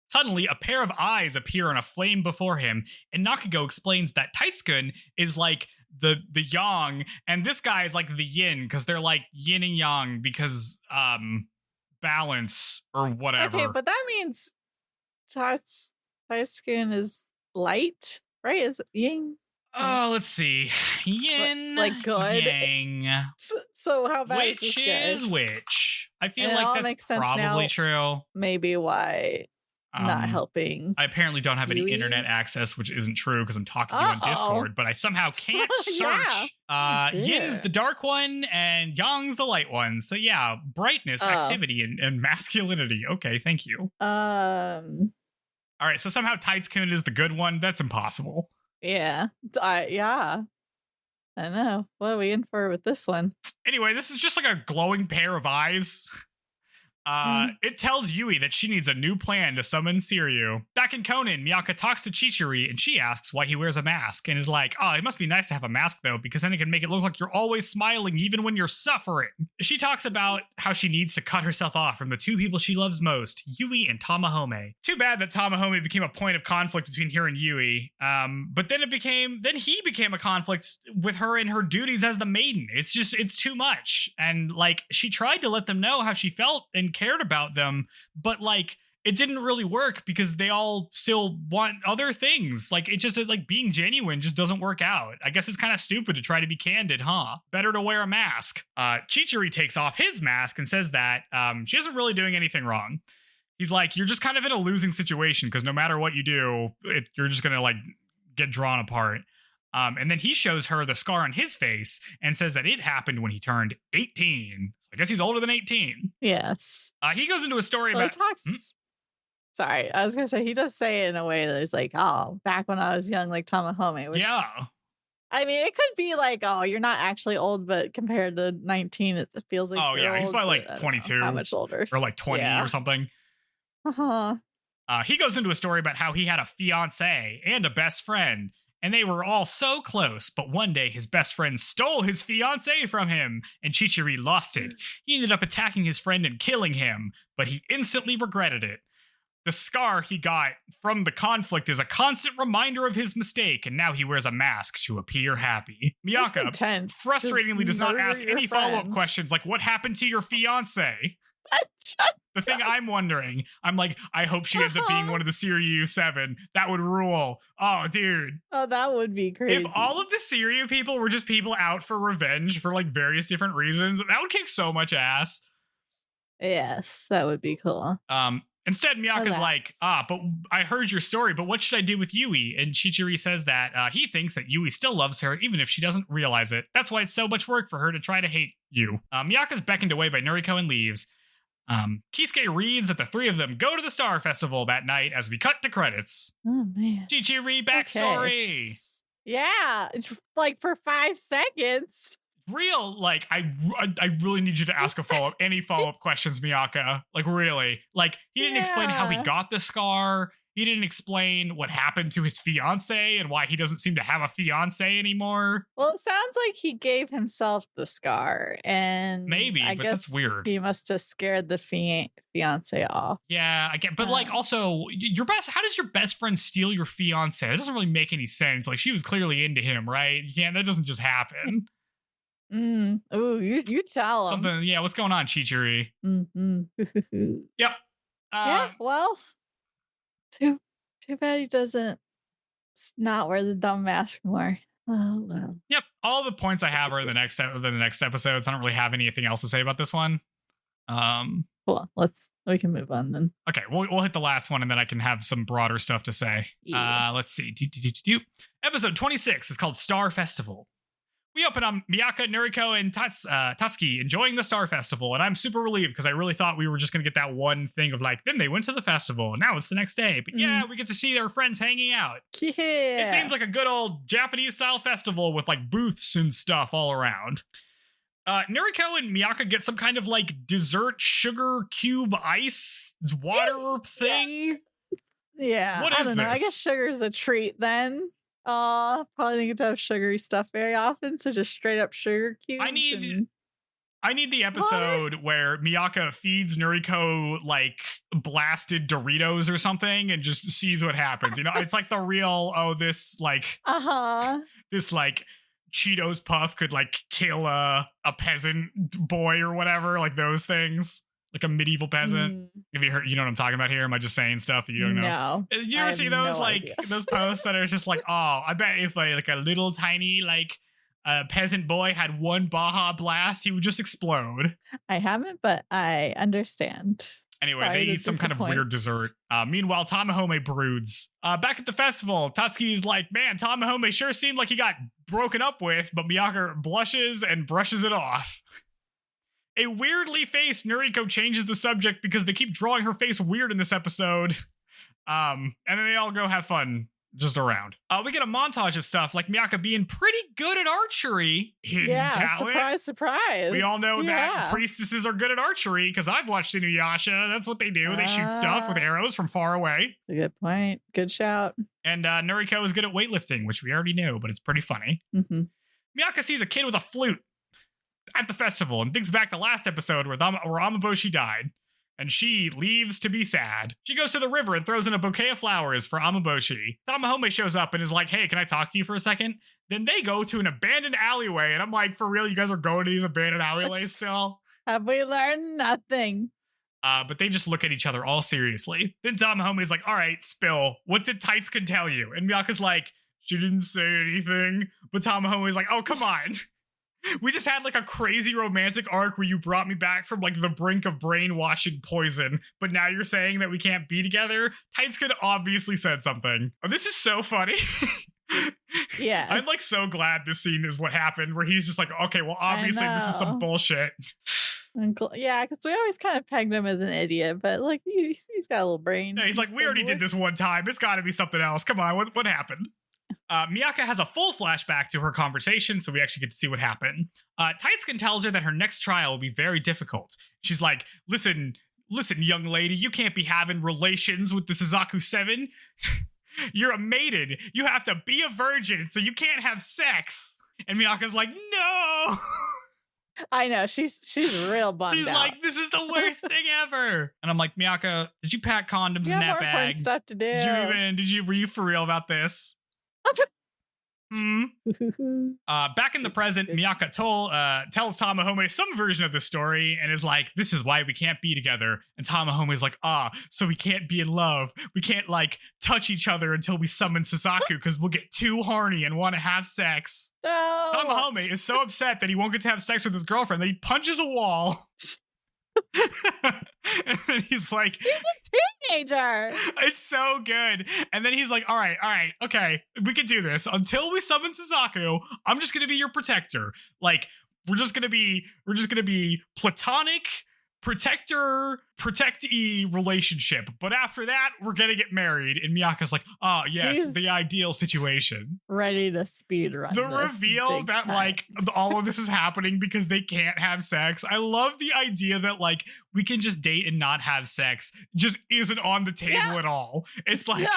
Suddenly, a pair of eyes appear in a flame before him, and Nakago explains that Taiitsukun is like the yang, and this guy is like the yin, because they're like yin and yang, because balance or whatever. Okay, but that means Taiitsukun is light, right? Is it yin? Oh, let's see. Yin, like good, yang. So how bad which is this guy? Is which? I feel like that's probably true. Maybe why not helping. I apparently don't have any internet access, which isn't true because I'm talking to you on Discord, but I somehow can't search. Yin's the dark one and Yang's the light one. So yeah, brightness, activity, and masculinity. Okay, thank you. All right, so somehow Taiitsukun is the good one. That's impossible. Yeah. I know. What are we in for with this one? Anyway, this is just like a glowing pair of eyes. It tells Yui that she needs a new plan to summon Siryu. Back in Conan, Miaka talks to Chichiri and she asks why he wears a mask and is like, oh, it must be nice to have a mask though, because then it can make it look like you're always smiling even when you're suffering. She talks about how she needs to cut herself off from the two people she loves most, Yui and Tamahome. Too bad that Tamahome became a point of conflict between her and Yui. But then he became a conflict with her and her duties as the maiden. It's too much. And like, she tried to let them know how she felt and cared about them, but like it didn't really work because they all still want other things. Like it just like being genuine just doesn't work out. I guess it's kind of stupid to try to be candid, huh? Better to wear a mask. Chichiri takes off his mask and says that she isn't really doing anything wrong. He's like, you're just kind of in a losing situation because no matter what you do, you're just gonna like get drawn apart. And then he shows her the scar on his face and says that it happened when he turned 18. I guess he's older than 18. Yes. He goes into a story about... He talks... Sorry, I was going to say, he does say it in a way that is like, oh, back when I was young, like Tamahome. Which, yeah. I mean, it could be like, oh, you're not actually old, but compared to 19, it feels like you're he's old, probably like 22. How much older? Or like 20 or something. Uh-huh. He goes into a story about how he had a fiance and a best friend. And they were all so close, but one day his best friend stole his fiancée from him, and Chichiri lost it. He ended up attacking his friend and killing him, but he instantly regretted it. The scar he got from the conflict is a constant reminder of his mistake, and now he wears a mask to appear happy. Miaka, frustratingly, does not ask any follow-up questions like, what happened to your fiancé? The thing I'm wondering, I'm like, I hope she ends up being one of the Siryu 7. That would rule. Oh, dude. Oh, that would be crazy. If all of the Siryu people were just people out for revenge for like various different reasons, that would kick so much ass. Yes, that would be cool. Instead, Miyaka's like, but I heard your story, but what should I do with Yui? And Chichiri says that he thinks that Yui still loves her, even if she doesn't realize it. That's why it's so much work for her to try to hate you. Miyaka's beckoned away by Noriko and leaves. Kisuke reads that the three of them go to the Star Festival that night as we cut to credits. Oh, man. Chichiri backstory. Okay. Yeah, it's like for 5 seconds. Real, like, I really need you to ask any follow-up questions, Miaka. Like, really. Like, he didn't explain how he got the scar. He didn't explain what happened to his fiance and why he doesn't seem to have a fiance anymore. Well, it sounds like he gave himself the scar, and maybe, but that's weird. He must have scared the fiance off. Yeah, I get, but like, also, how does your best friend steal your fiance? It doesn't really make any sense. Like, she was clearly into him, right? Yeah, that doesn't just happen. Ooh, you tell him. Something, yeah, what's going on, Chichiri? Yep. Yeah, well, too bad he doesn't not wear the dumb mask more. Oh, well. Yep, all the points I have are the next episodes. I don't really have anything else to say about this one. Cool, we can move on then. Okay, we'll hit the last one and then I can have some broader stuff to say. Yeah. Let's see. Episode 26 is called Star Festival. We open on Miaka, Noriko, and Tatsuki enjoying the Star Festival, and I'm super relieved because I really thought we were just going to get that one thing of like, then they went to the festival, and now it's the next day. But yeah, we get to see their friends hanging out. Yeah. It seems like a good old Japanese-style festival with like booths and stuff all around. Noriko and Miaka get some kind of like dessert sugar cube ice water thing. Yeah, what is I don't know. this? I guess sugar's a treat then. Probably didn't get to have sugary stuff very often, so just straight up sugar cubes. I need the episode where Miaka feeds Noriko like blasted Doritos or something and just sees what happens. You know, it's like the real, this like this like Cheetos puff could like kill a peasant boy or whatever, like those things. Like a medieval peasant. Have you heard? You know what I'm talking about here? Am I just saying stuff that you don't know? No. You ever see those those posts that are just like, oh, I bet if like a little tiny like peasant boy had one Baja Blast, he would just explode. I haven't, but I understand. Anyway, they eat some kind of weird dessert. Meanwhile, Tamahome broods. Back at the festival, Tatsuki's like, man, Tamahome sure seemed like he got broken up with, but Miaka blushes and brushes it off. A weirdly faced Noriko changes the subject because they keep drawing her face weird in this episode. And then they all go have fun just around. We get a montage of stuff like Miaka being pretty good at archery. Surprise, surprise. We all know that priestesses are good at archery because I've watched Inuyasha. That's what they do. They shoot stuff with arrows from far away. A good point. Good shout. And Noriko is good at weightlifting, which we already knew, but it's pretty funny. Mm-hmm. Miaka sees a kid with a flute at the festival and thinks back to last episode where Amaboshi died. And she leaves to be sad. She goes to the river and throws in a bouquet of flowers for Amaboshi. Tamahome shows up and is like, hey, can I talk to you for a second? Then they go to an abandoned alleyway. And I'm like, for real, you guys are going to these abandoned alleyways still? Have we learned nothing? But they just look at each other all seriously. Then Tamahome is like, all right, spill. What did Taiitsukun tell you? And Miyaka's like, she didn't say anything. But Tamahome is like, oh, come on. We just had like a crazy romantic arc where you brought me back from like the brink of brainwashing poison, but now you're saying that we can't be together? Taiitsukun obviously said something. Oh, this is so funny. Yeah. I'm like so glad this scene is what happened, where he's just like, okay, well, obviously this is some bullshit. Yeah, because we always kind of pegged him as an idiot, but like he's got a little brain. Yeah, he's like, we already did this one time. It's got to be something else. Come on, what happened? Miaka has a full flashback to her conversation, so we actually get to see what happened. Taiitsukun tells her that her next trial will be very difficult. She's like, listen, young lady, you can't be having relations with the Suzaku 7. You're a maiden. You have to be a virgin, so you can't have sex. And Miyaka's like, no. I know, she's real bummed She's out. like, this is the worst thing ever. And I'm like, Miaka, did you pack condoms in that bag? Stuff to do. Were you for real about this? Back in the present, Miaka tells Tamahome some version of the story and is like, this is why we can't be together. And Tamahome is like, so we can't be in love. We can't like touch each other until we summon Suzaku because we'll get too horny and want to have sex. No. Tamahome is so upset that he won't get to have sex with his girlfriend that he punches a wall. And then he's like, he's a teenager. It's so good. And then he's like, all right, okay, we can do this. Until we summon Suzaku, I'm just gonna be your protector. Like, we're just gonna be platonic protectee relationship. But after that, we're gonna get married. And Miyaka's like, oh yes, the ideal situation. Ready to speedrun. The reveal that time. Like all of this is happening because they can't have sex. I love the idea that like we can just date and not have sex just isn't on the table at all. It's like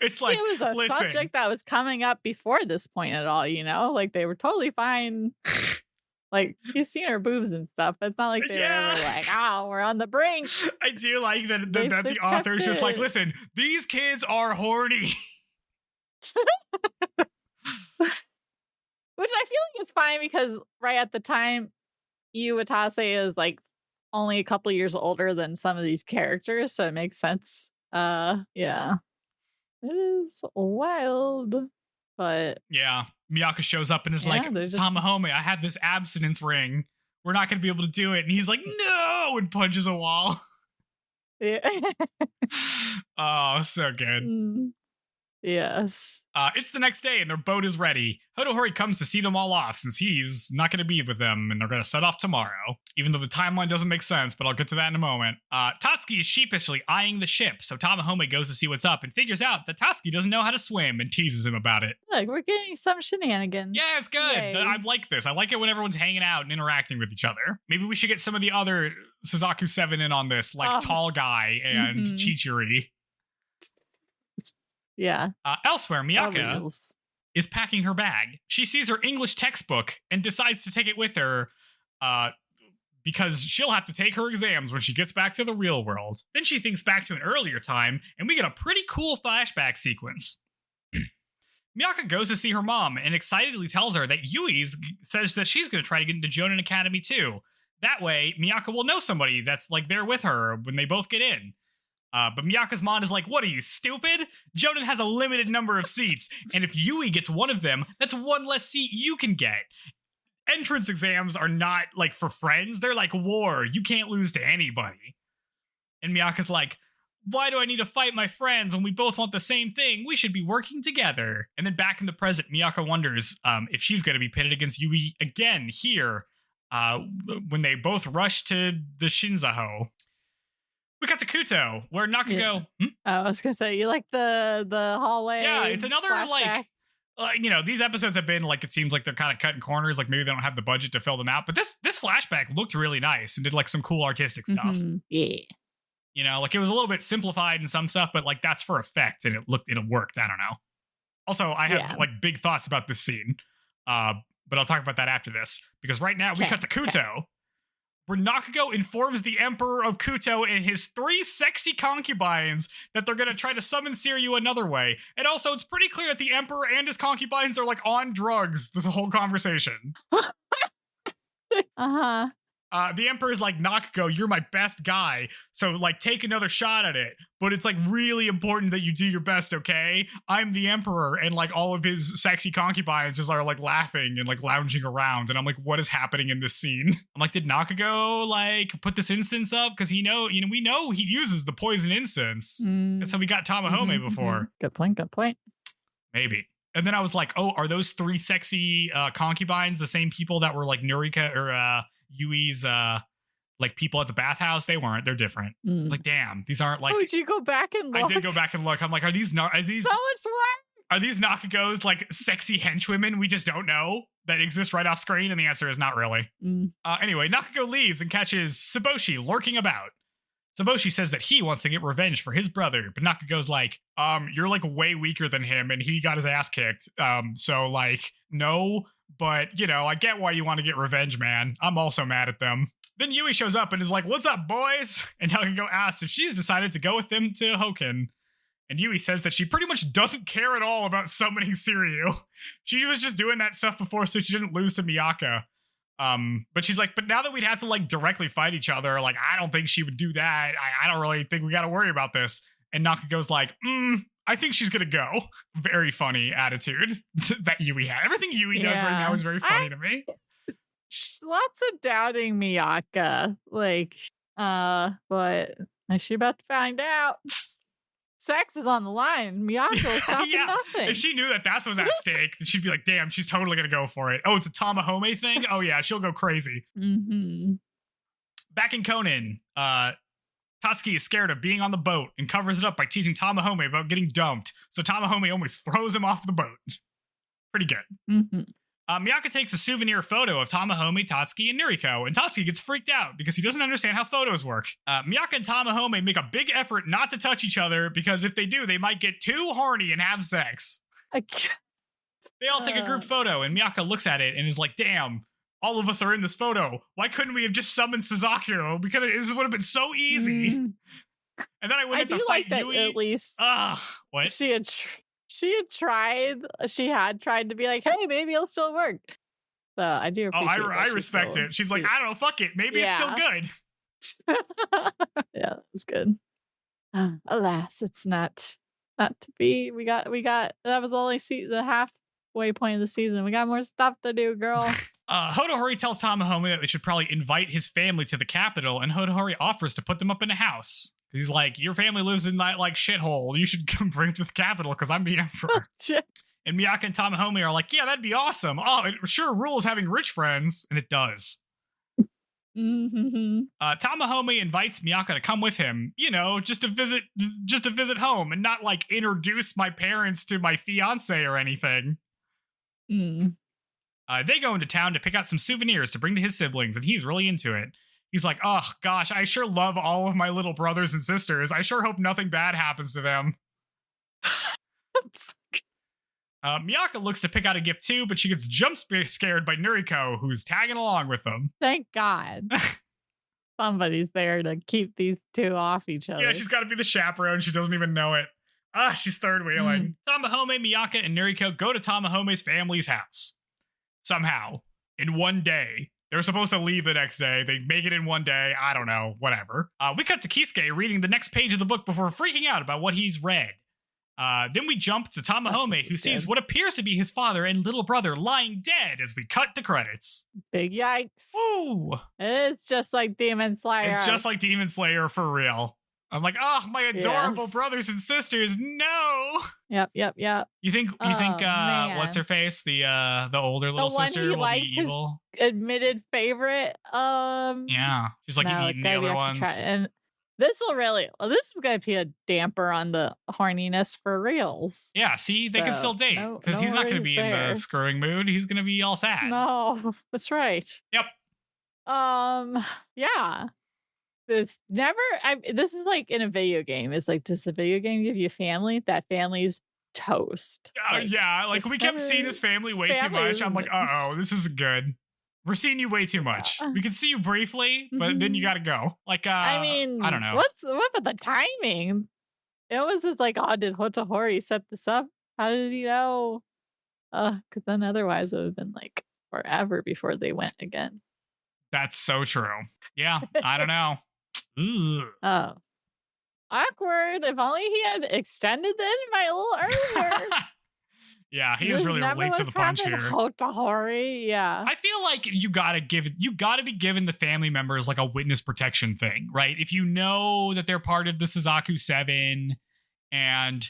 it's like it was a subject that was coming up before this point at all, you know? Like they were totally fine. Like, he's seen her boobs and stuff. It's not like they were ever like, we're on the brink. I do like that the author's just like, listen, these kids are horny. Which I feel like it's fine because right at the time, Uwatase is like only a couple years older than some of these characters, so it makes sense. Yeah. It is wild. But yeah, Miaka shows up and is like, Tamahome, I have this abstinence ring. We're not going to be able to do it. And he's like, no, and punches a wall. Yeah. Oh, so good. Yes. It's the next day and their boat is ready. Hodohori comes to see them all off since he's not going to be with them and they're going to set off tomorrow. Even though the timeline doesn't make sense, but I'll get to that in a moment. Tatsuki is sheepishly eyeing the ship, so Tamahome goes to see what's up and figures out that Tatsuki doesn't know how to swim and teases him about it. Look, we're getting some shenanigans. Yeah, it's good. I like this. I like it when everyone's hanging out and interacting with each other. Maybe we should get some of the other Suzaku 7 in on this, like Tall Guy and Chichiri. Yeah. Elsewhere, Miaka is packing her bag. She sees her English textbook and decides to take it with her because she'll have to take her exams when she gets back to the real world. Then she thinks back to an earlier time, and we get a pretty cool flashback sequence. Miaka goes to see her mom and excitedly tells her that Yui says that she's going to try to get into Jonin Academy too. That way, Miaka will know somebody that's like there with her when they both get in. But Miyaka's mom is like, what are you, stupid? Jonin has a limited number of seats, and if Yui gets one of them, that's one less seat you can get. Entrance exams are not, like, for friends. They're like war. You can't lose to anybody. And Miyaka's like, why do I need to fight my friends when we both want the same thing? We should be working together. And then back in the present, Miaka wonders if she's going to be pitted against Yui again here when they both rush to the Shinzaho. We got to Kuto, where Nakago... Yeah. I was gonna say, you like the hallway? Yeah, it's another flashback? these episodes have been like, it seems like they're kind of cutting corners, like maybe they don't have the budget to fill them out, but this flashback looked really nice and did like some cool artistic stuff. Yeah. Like it was a little bit simplified and some stuff, but like that's for effect and it worked. I don't know. Also, I have like big thoughts about this scene, but I'll talk about that after this, because right now we cut to Kuto, where Nakago informs the Emperor of Kuto and his 3 sexy concubines that they're going to try to summon Siryu another way. And also, it's pretty clear that the Emperor and his concubines are like on drugs this whole conversation. Uh-huh. The Emperor's like, Nakago, you're my best guy, so like take another shot at it. But it's like really important that you do your best, okay? I'm the Emperor, and like all of his sexy concubines just are like laughing and like lounging around. And I'm like, what is happening in this scene? I'm like, did Nakago like put this incense up? Because we know he uses the poison incense. That's how we got Tamahome before. Good point. Maybe. And then I was like, oh, are those 3 sexy concubines the same people that were like Nurika or Yui's like people at the bathhouse? They weren't. They're different. I was like, damn, these aren't like. Oh, did you go back and look? I did go back and look. I'm like, are these so much work? Are these Nakagos like sexy henchwomen we just don't know that exist right off screen? And the answer is not really. Anyway, Nakago leaves and catches Saboshi lurking about. Saboshi says that he wants to get revenge for his brother, but Nakago's like, you're like way weaker than him and he got his ass kicked. So like, no. But, I get why you want to get revenge, man. I'm also mad at them. Then Yui shows up and is like, what's up, boys? And Nakago asks if she's decided to go with them to Hoken. And Yui says that she pretty much doesn't care at all about summoning Siryu. She was just doing that stuff before so she didn't lose to Miaka. But she's like, but now that we'd have to like directly fight each other, like, I don't think she would do that. I don't really think we got to worry about this. And Nakago's like, I think she's gonna go. Very funny attitude that Yui had. Everything Yui does right now is very funny to me. Lots of doubting Miaka. Like, but is she about to find out? Sex is on the line. Miaka will stop at nothing. If she knew that that's what's at stake, then she'd be like, damn, she's totally gonna go for it. Oh, it's a Tamahome thing? Oh yeah, she'll go crazy. Back in Conan, Tatsuki is scared of being on the boat and covers it up by teaching Tamahome about getting dumped. So Tamahome almost throws him off the boat. Pretty good. Miaka takes a souvenir photo of Tamahome, Tatsuki, and Nuriko, and Tatsuki gets freaked out because he doesn't understand how photos work. Miaka and Tamahome make a big effort not to touch each other because if they do, they might get too horny and have sex. They all take a group photo, and Miaka looks at it and is like, damn, all of us are in this photo. Why couldn't we have just summoned Suzaku? Because this would have been so easy. And then I went to fight that Yui. At least what? She had tried to be like, hey, maybe it'll still work. So I do appreciate I respect it. She's like, I don't know, fuck it. Maybe it's still good. Yeah, that's good. Alas, it's not to be. We got that was only the halfway point of the season. We got more stuff to do, girl. Hodohori tells Tamahome that they should probably invite his family to the capital, and Hodohori offers to put them up in a house. He's like, your family lives in that like shithole. You should come bring them to the capital because I'm the emperor. And Miaka and Tamahome are like, yeah, that'd be awesome. Oh, it sure rules having rich friends. And it does. Tamahome invites Miaka to come with him, just to visit home and not like introduce my parents to my fiance or anything. They go into town to pick out some souvenirs to bring to his siblings, and he's really into it. He's like, oh gosh, I sure love all of my little brothers and sisters. I sure hope nothing bad happens to them. Miaka looks to pick out a gift too, but she gets jump scared by Nuriko, who's tagging along with them. Thank God. Somebody's there to keep these two off each other. Yeah, she's got to be the chaperone. She doesn't even know it. She's third wheeling. Tamahome, Miaka, and Nuriko go to Tamahome's family's house. Somehow. In one day. They were supposed to leave the next day. They make it in one day. I don't know. Whatever. We cut to Kisuke reading the next page of the book before freaking out about what he's read. Then we jump to Tamahome, who sees what appears to be his father and little brother lying dead as we cut to credits. Big yikes. Woo! It's just like Demon Slayer. It's just like Demon Slayer for real. I'm like, oh, my adorable brothers and sisters. No. Yep. You think what's her face? The older little sister will be evil. His admitted favorite. Yeah. She's like eating the other ones. This is going to be a damper on the horniness for reals. Yeah, see, they can still date because he's not going to be in the screwing mood. He's going to be all sad. No, that's right. Yep. Yeah. It's never, this is like in a video game. It's like, does the video game give you family? That family's toast. Yeah, like we kept seeing his family way too much. I'm like, this isn't good. We're seeing you way too much. We can see you briefly, but then you got to go. Like, I don't know. What about the timing? It was just like, did Hotohori set this up? How did he know? Because then otherwise it would have been like forever before they went again. That's so true. Yeah, I don't know. Oh. Awkward. If only he had extended the invite a little earlier. Yeah, he is really late to the punch here. Hotohori, yeah. I feel like you gotta be given the family members like a witness protection thing, right? If you know that they're part of the Suzaku 7 and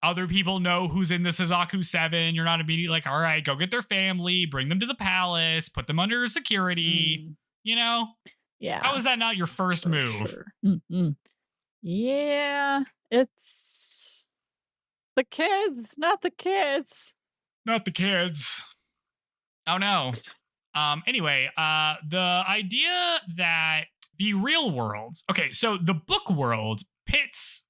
other people know who's in the Suzaku 7, you're not immediately like, all right, go get their family, bring them to the palace, put them under security, you know? Yeah. How is that not your first move? Sure. Mm-hmm. Yeah, it's the kids, not the kids. Not the kids. Oh, no. Anyway, the idea that the real world... Okay, so the book world pits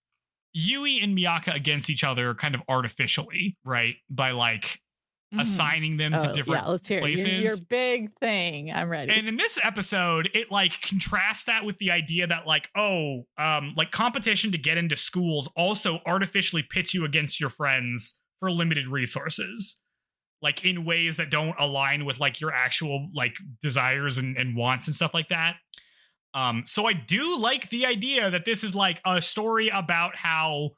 Yui and Miaka against each other kind of artificially, right? By, like, assigning them to different let's hear places. Your big thing. I'm ready. And in this episode, it like contrasts that with the idea that like, like competition to get into schools also artificially pits you against your friends for limited resources, like in ways that don't align with like your actual like desires and wants and stuff like that. So I do like the idea that this is like a story about how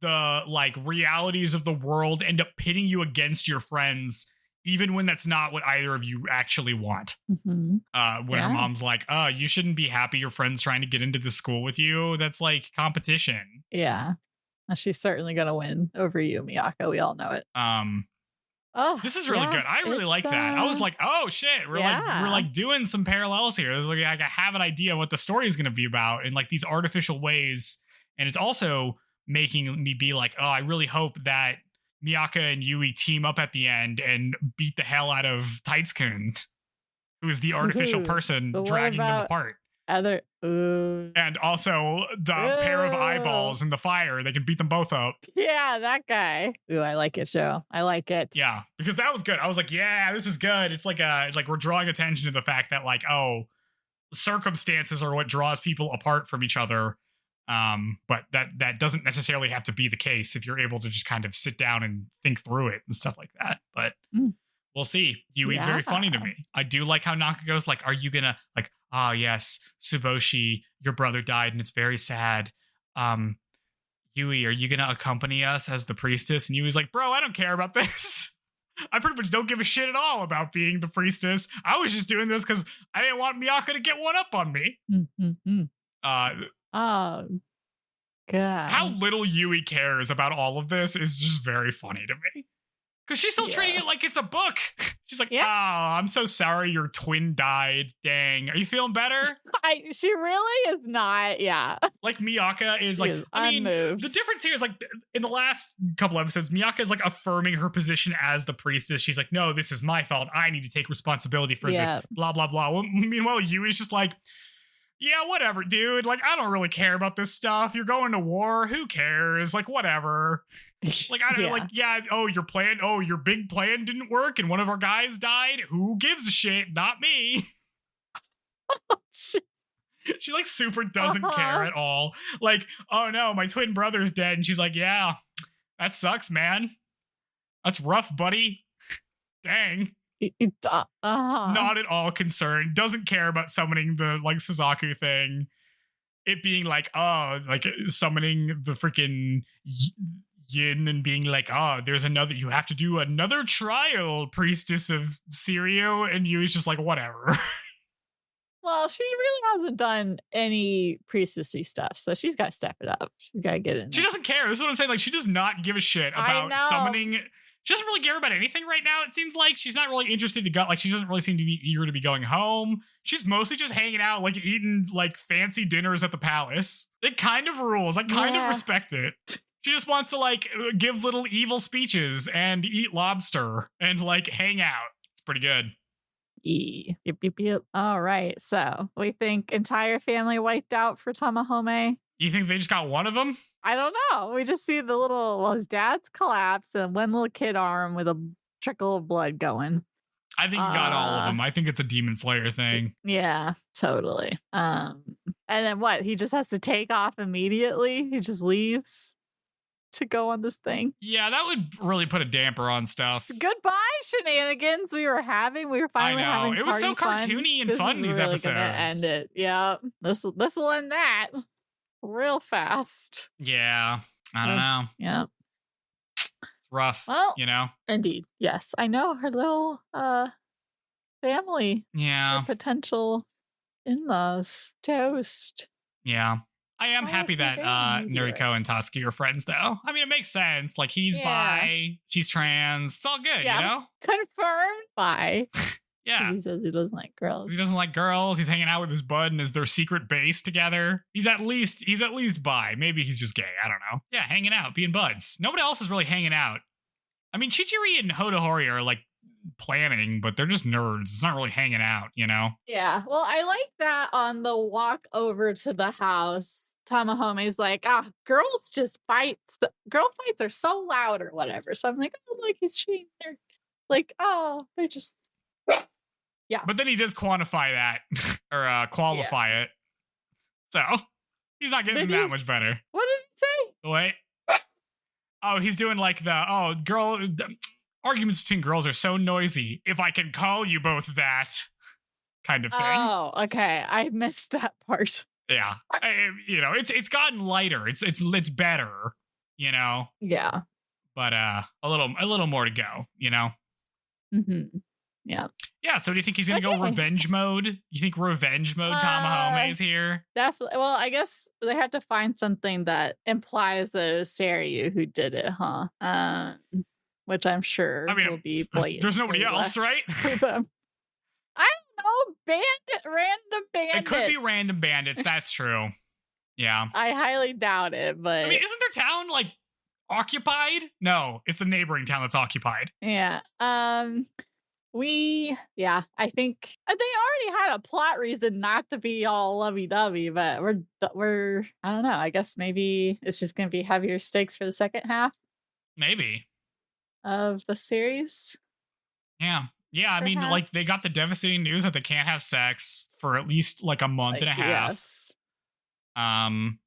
the like realities of the world end up pitting you against your friends, even when that's not what either of you actually want. When her mom's like, you shouldn't be happy your friend's trying to get into the school with you. That's like competition. Yeah. She's certainly going to win over you, Miaka. We all know it. This is really good. I really like that. I was like, oh shit, we're doing some parallels here. There's like I have an idea what the story is going to be about in like these artificial ways. And it's also making me be like, I really hope that Miaka and Yui team up at the end and beat the hell out of Taiitsukun, who is the artificial person dragging them apart. And also the pair of eyeballs in the fire, they can beat them both up. Yeah, that guy. Ooh, I like it, Joe. I like it. Yeah, because that was good. I was like, yeah, this is good. It's like we're drawing attention to the fact that like, circumstances are what draws people apart from each other. But that doesn't necessarily have to be the case if you're able to just kind of sit down and think through it and stuff like that. But we'll see. Yui's very funny to me. I do like how Nakago's like, are you gonna like, yes, Suboshi, your brother died and it's very sad. Yui, are you gonna accompany us as the priestess? And Yui's like, bro, I don't care about this. I pretty much don't give a shit at all about being the priestess. I was just doing this because I didn't want Miaka to get one up on me. Oh, God. How little Yui cares about all of this is just very funny to me. Because she's still treating it like it's a book. She's like, I'm so sorry your twin died. Dang. Are you feeling better? She really is not. Yeah. Like Miaka is like, unmoved. The difference here is like in the last couple episodes, Miaka is like affirming her position as the priestess. She's like, no, this is my fault. I need to take responsibility for this. Blah, blah, blah. Meanwhile, Yui's just like, yeah, whatever, dude. Like, I don't really care about this stuff. You're going to war. Who cares? Like, whatever. Like, I don't your big plan didn't work and one of our guys died. Who gives a shit? Not me. She like super doesn't care at all. Like, oh no, my twin brother's dead. And she's like, yeah, that sucks, man. That's rough, buddy. Dang. Not at all concerned. Doesn't care about summoning the like Suzaku thing. It being like, like summoning the freaking yin and being like, there's you have to do another trial, priestess of Sirio. And you just like, whatever. Well, she really hasn't done any priestessy stuff, so she's got to step it up. She's got to get in there. She doesn't care. This is what I'm saying. Like, she does not give a shit about summoning She doesn't really care about anything right now, it seems like. She's not really interested to go. Like, she doesn't really seem to be eager to be going home. She's mostly just hanging out, like, eating, like, fancy dinners at the palace. It kind of rules. I kind of respect it. She just wants to, like, give little evil speeches and eat lobster and, like, hang out. It's pretty good. Yep. All right. So we think entire family wiped out for Tamahome. You think they just got one of them? I don't know. We just see his dad's collapse and one little kid arm with a trickle of blood going. I think you got all of them. I think it's a Demon Slayer thing. Yeah, totally. And then what? He just has to take off immediately? He just leaves to go on this thing? Yeah, that would really put a damper on stuff. Goodbye, shenanigans we were having. We were finally having it was so cartoony and fun, these really episodes. Gonna end it. Yeah. This will end that real fast. Yeah. I don't know. Yeah. It's rough. Well, you know? Indeed. Yes. I know her little family. Yeah. Potential in-laws. Toast. Yeah. I am happy that Noriko and Tatsuki are friends, though. I mean, it makes sense. Like, he's bi, she's trans. It's all good, you know? Confirmed bi. Yeah. He says he doesn't like girls. He doesn't like girls. He's hanging out with his bud and is their secret base together. He's at least bi. Maybe he's just gay. I don't know. Yeah, hanging out, being buds. Nobody else is really hanging out. I mean, Chichiri and Hodahori are like planning, but they're just nerds. It's not really hanging out, you know? Yeah. Well, I like that on the walk over to the house, Tamahome's like, girls just fight. Girl fights are so loud or whatever. So I'm like, oh, look, he's treating her like, they're just. Yeah. But then he does quantify that or qualify it. So he's not getting that much better. What did he say? Wait. Oh, he's doing like the arguments between girls are so noisy. If I can call you both that kind of thing. Oh, okay. I missed that part. Yeah. It's gotten lighter. It's better, you know? Yeah. But a little more to go, you know? Mm-hmm. Yeah. Yeah, so do you think he's going to go revenge mode? You think revenge mode Tamahome is here? Definitely. Well, I guess they have to find something that implies that it was Saryu who did it, huh? Which I'm sure will be blatant. There's nobody else, right? For them. I don't know. Random bandits. It could be random bandits. That's true. Yeah. I highly doubt it, but... I mean, isn't their town, like, occupied? No, it's the neighboring town that's occupied. Yeah. I think they already had a plot reason not to be all lovey-dovey, but we're I don't know. I guess maybe it's just going to be heavier stakes for the second half. Maybe. Of the series. Yeah. Yeah, I mean, like, they got the devastating news that they can't have sex for at least, like, a month and a half. Yes. And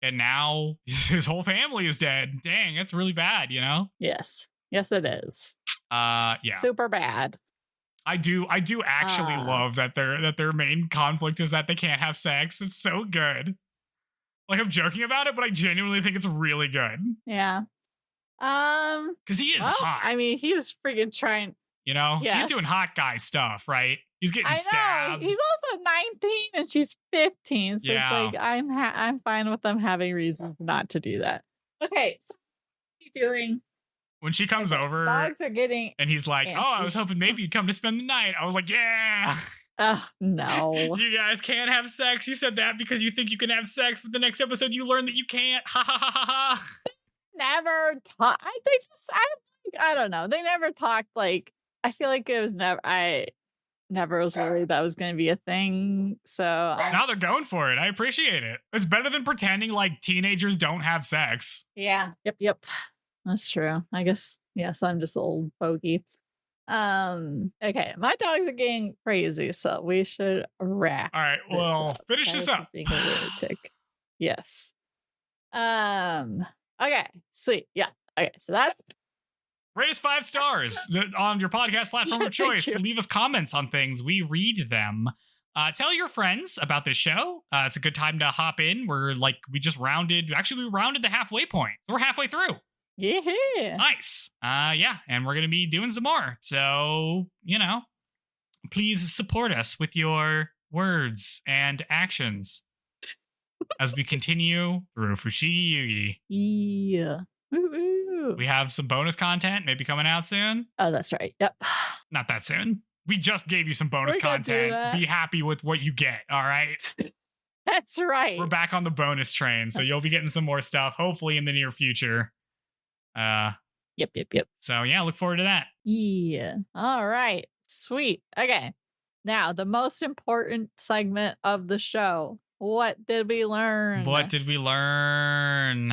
now his whole family is dead. Dang, that's really bad, you know? Yes. Yes, it is. Yeah. Super bad. I do actually love that their main conflict is that they can't have sex. It's so good. Like, I'm joking about it, but I genuinely think it's really good. Yeah. Because he is hot. I mean, he was freaking trying. You know? Yes. He's doing hot guy stuff, right? He's getting stabbed. He's also 19 and she's 15. So it's like, I'm fine with them having reasons not to do that. Okay. So what are you doing? When she comes over, dogs are getting and he's like, antsy. I was hoping maybe you'd come to spend the night. I was like, yeah. No. You guys can't have sex. You said that because you think you can have sex, but the next episode you learn that you can't. Ha ha ha ha ha. Never talk. I don't know. They never talked like, I feel like it was never, I never was worried that was going to be a thing. So now they're going for it. I appreciate it. It's better than pretending like teenagers don't have sex. Yeah. Yep. That's true. I guess, yes, I'm just old bogey. Okay, my dogs are getting crazy, so we should wrap. All right, well, finish this up. Being a lunatic. Yes. Okay, sweet. Yeah. Okay, so that's rate us 5 stars on your podcast platform of choice. Leave us comments on things. We read them. Tell your friends about this show. It's a good time to hop in. We rounded the halfway point. We're halfway through. Yeah. Nice. Yeah, and we're going to be doing some more. So, please support us with your words and actions as we continue through Fushigi Yugi. Yeah. Woo-woo. We have some bonus content maybe coming out soon. Oh, that's right. Yep. Not that soon. We just gave you some bonus content. Be happy with what you get, all right? That's right. We're back on the bonus train, so you'll be getting some more stuff, hopefully in the near future. Yep. So yeah, look forward to that. Yeah. All right. Sweet. Okay. Now, the most important segment of the show. What did we learn? What did we learn?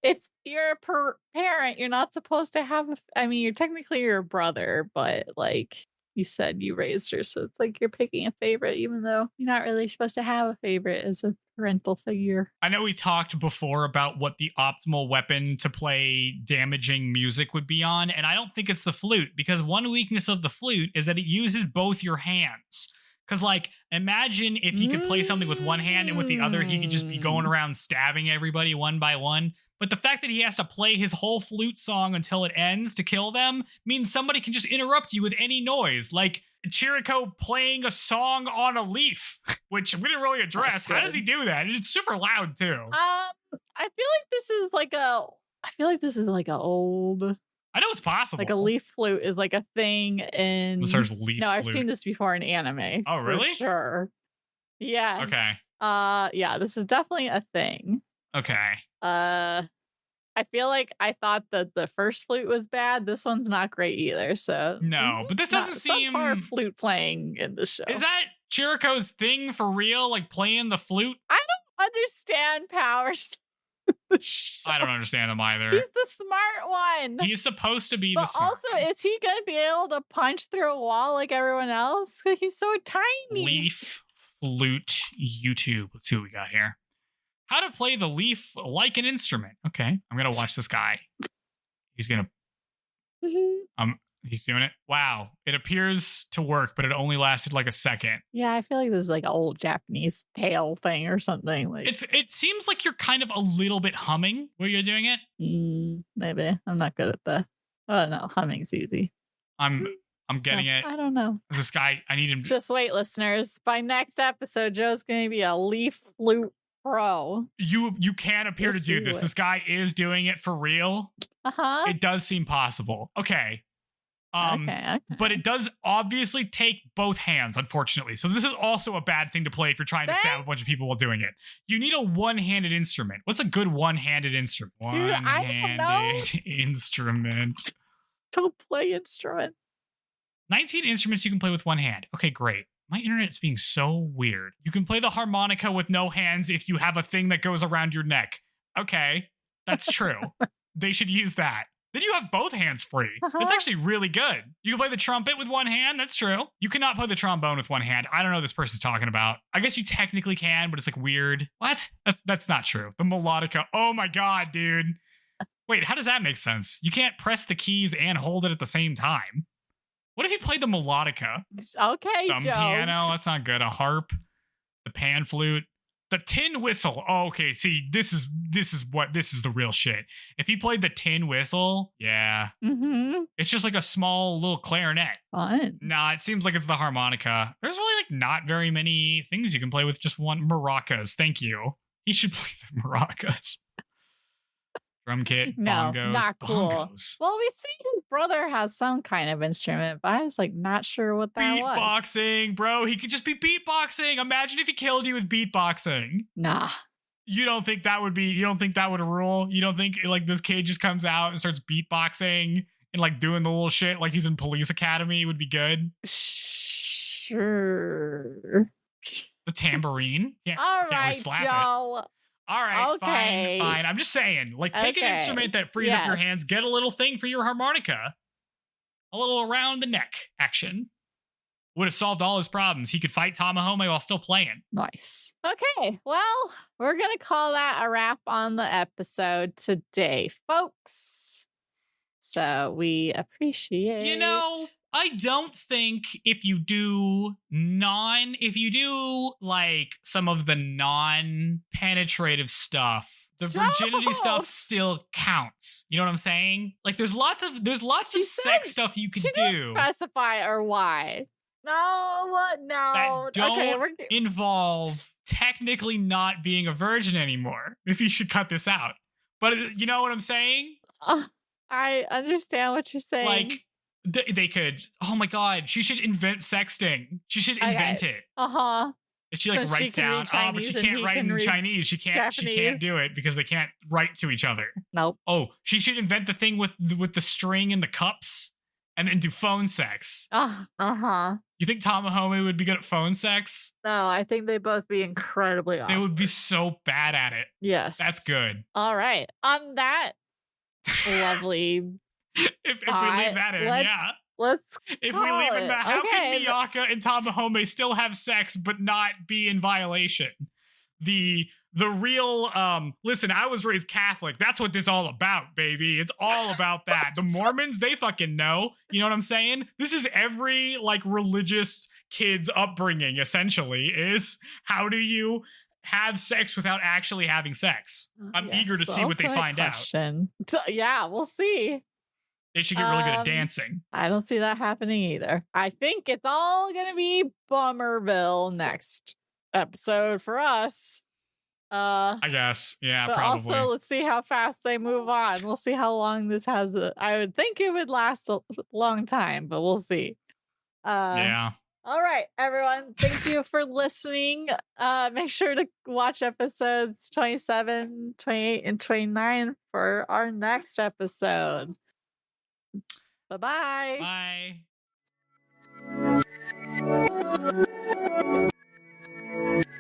If you're a parent, you're not supposed to have you're technically your brother, but like you said, you raised her, so it's like you're picking a favorite, even though you're not really supposed to have a favorite as a parental figure. I know we talked before about what the optimal weapon to play damaging music would be on, and I don't think it's the flute, because one weakness of the flute is that it uses both your hands. Because, like, imagine if he could play something with one hand and with the other, he could just be going around stabbing everybody one by one. But the fact that he has to play his whole flute song until it ends to kill them means somebody can just interrupt you with any noise. Like Chiriko playing a song on a leaf, which we didn't really address. How does he do that? And it's super loud, too. I feel like this is like a old... I know it's possible. Like a leaf flute is like a thing in... I've seen this before in anime. Oh, really? For sure. Yeah. Okay. Yeah, this is definitely a thing. Okay. I feel like I thought that the first flute was bad. This one's not great either. So no, but this doesn't seem subpar flute playing in the show. Is that Chiriko's thing for real? Like playing the flute? I don't understand powers. I don't understand him either. He's the smart one. He's supposed to be the smart also, one. Is he gonna be able to punch through a wall like everyone else? He's so tiny. Leaf flute YouTube. Let's see what we got here. How to play the leaf like an instrument. Okay, I'm gonna watch this guy. He's gonna he's doing it. Wow, it appears to work, but it only lasted like a second. Yeah, I feel like this is like an old Japanese tale thing or something. Like it seems like you're kind of a little bit humming where you're doing it. Maybe I'm not good at the. Oh no, humming's easy. I'm getting it. I don't know. This guy, I need him. Just wait, listeners. By next episode, Joe's going to be a leaf flute pro. You can appear to do this. This guy is doing it for real. It does seem possible. Okay. Okay. But it does obviously take both hands, unfortunately. So this is also a bad thing to play if you're trying to stab a bunch of people while doing it. You need a one-handed instrument. What's a good one-handed instrument? Dude, I don't know. Instrument. Don't play instrument. 19 instruments you can play with one hand. Okay, great. My internet is being so weird. You can play the harmonica with no hands if you have a thing that goes around your neck. Okay, that's true. They should use that. Then you have both hands free. That's actually really good. You can play the trumpet with one hand. That's true. You cannot play the trombone with one hand. I don't know what this person's talking about. I guess you technically can, but it's like weird. What? That's not true. The melodica. Oh my God, dude. Wait, how does that make sense? You can't press the keys and hold it at the same time. What if you played the melodica? Okay, Some piano. That's not good. A harp. The pan flute. The tin whistle. Oh, okay. See, this is the real shit. If he played the tin whistle, yeah. It's just like a small little clarinet. Fun. Nah, it seems like it's the harmonica. There's really like not very many things you can play with just one. Maracas. Thank you. He should play the maracas. Drum kit, bongos, not cool. bongos. Well, we see his brother has some kind of instrument, but I was like not sure what that was. Beatboxing, bro. He could just be beatboxing. Imagine if he killed you with beatboxing. Nah. You don't think that would rule? You don't think like this kid just comes out and starts beatboxing and like doing the little shit like he's in Police Academy would be good? Sure. The tambourine? All right, Joe. All right, okay. fine. I'm just saying, like, pick an instrument that frees up your hands. Get a little thing for your harmonica. A little around the neck action. Would have solved all his problems. He could fight Tamahome while still playing. Nice. Okay, well, we're going to call that a wrap on the episode today, folks. So we appreciate... You know, I don't think if you do like some of the non-penetrative stuff, the virginity stuff still counts. You know what I'm saying? Like there's lots of sex stuff you could do. Didn't specify or why. No. That don't involve technically not being a virgin anymore. If you should cut this out. But you know what I'm saying? I understand what you're saying. Like, they could, oh my God, she should invent sexting. She should invent it. Uh-huh. And she like So she writes can read down, but she Chinese and can't he write can in read Chinese. She can't Japanese. do it because they can't write to each other. Nope. Oh, she should invent the thing with the string and the cups and then do phone sex. Uh-huh. You think Tamahome would be good at phone sex? No, I think they'd both be incredibly awkward. They would be so bad at it. Yes. That's good. All right. On that lovely if we leave that in, yeah. Let's if we leave in that, how can Miaka and Tamahome still have sex but not be in violation? The real listen, I was raised Catholic. That's what this all about, baby. It's all about that. The Mormons, they fucking know. You know what I'm saying? This is every like religious kid's upbringing, essentially, is how do you have sex without actually having sex? I'm eager to see what they find out. Yeah, we'll see. They should get really good at dancing. I don't see that happening either. I think it's all gonna be Bummerville next episode for us. I guess. Yeah, but probably. Also, let's see how fast they move on. We'll see how long this has. I would think it would last a long time, but we'll see. Yeah. All right, everyone. Thank you for listening. Make sure to watch episodes 27, 28, and 29 for our next episode. Bye-bye. Bye.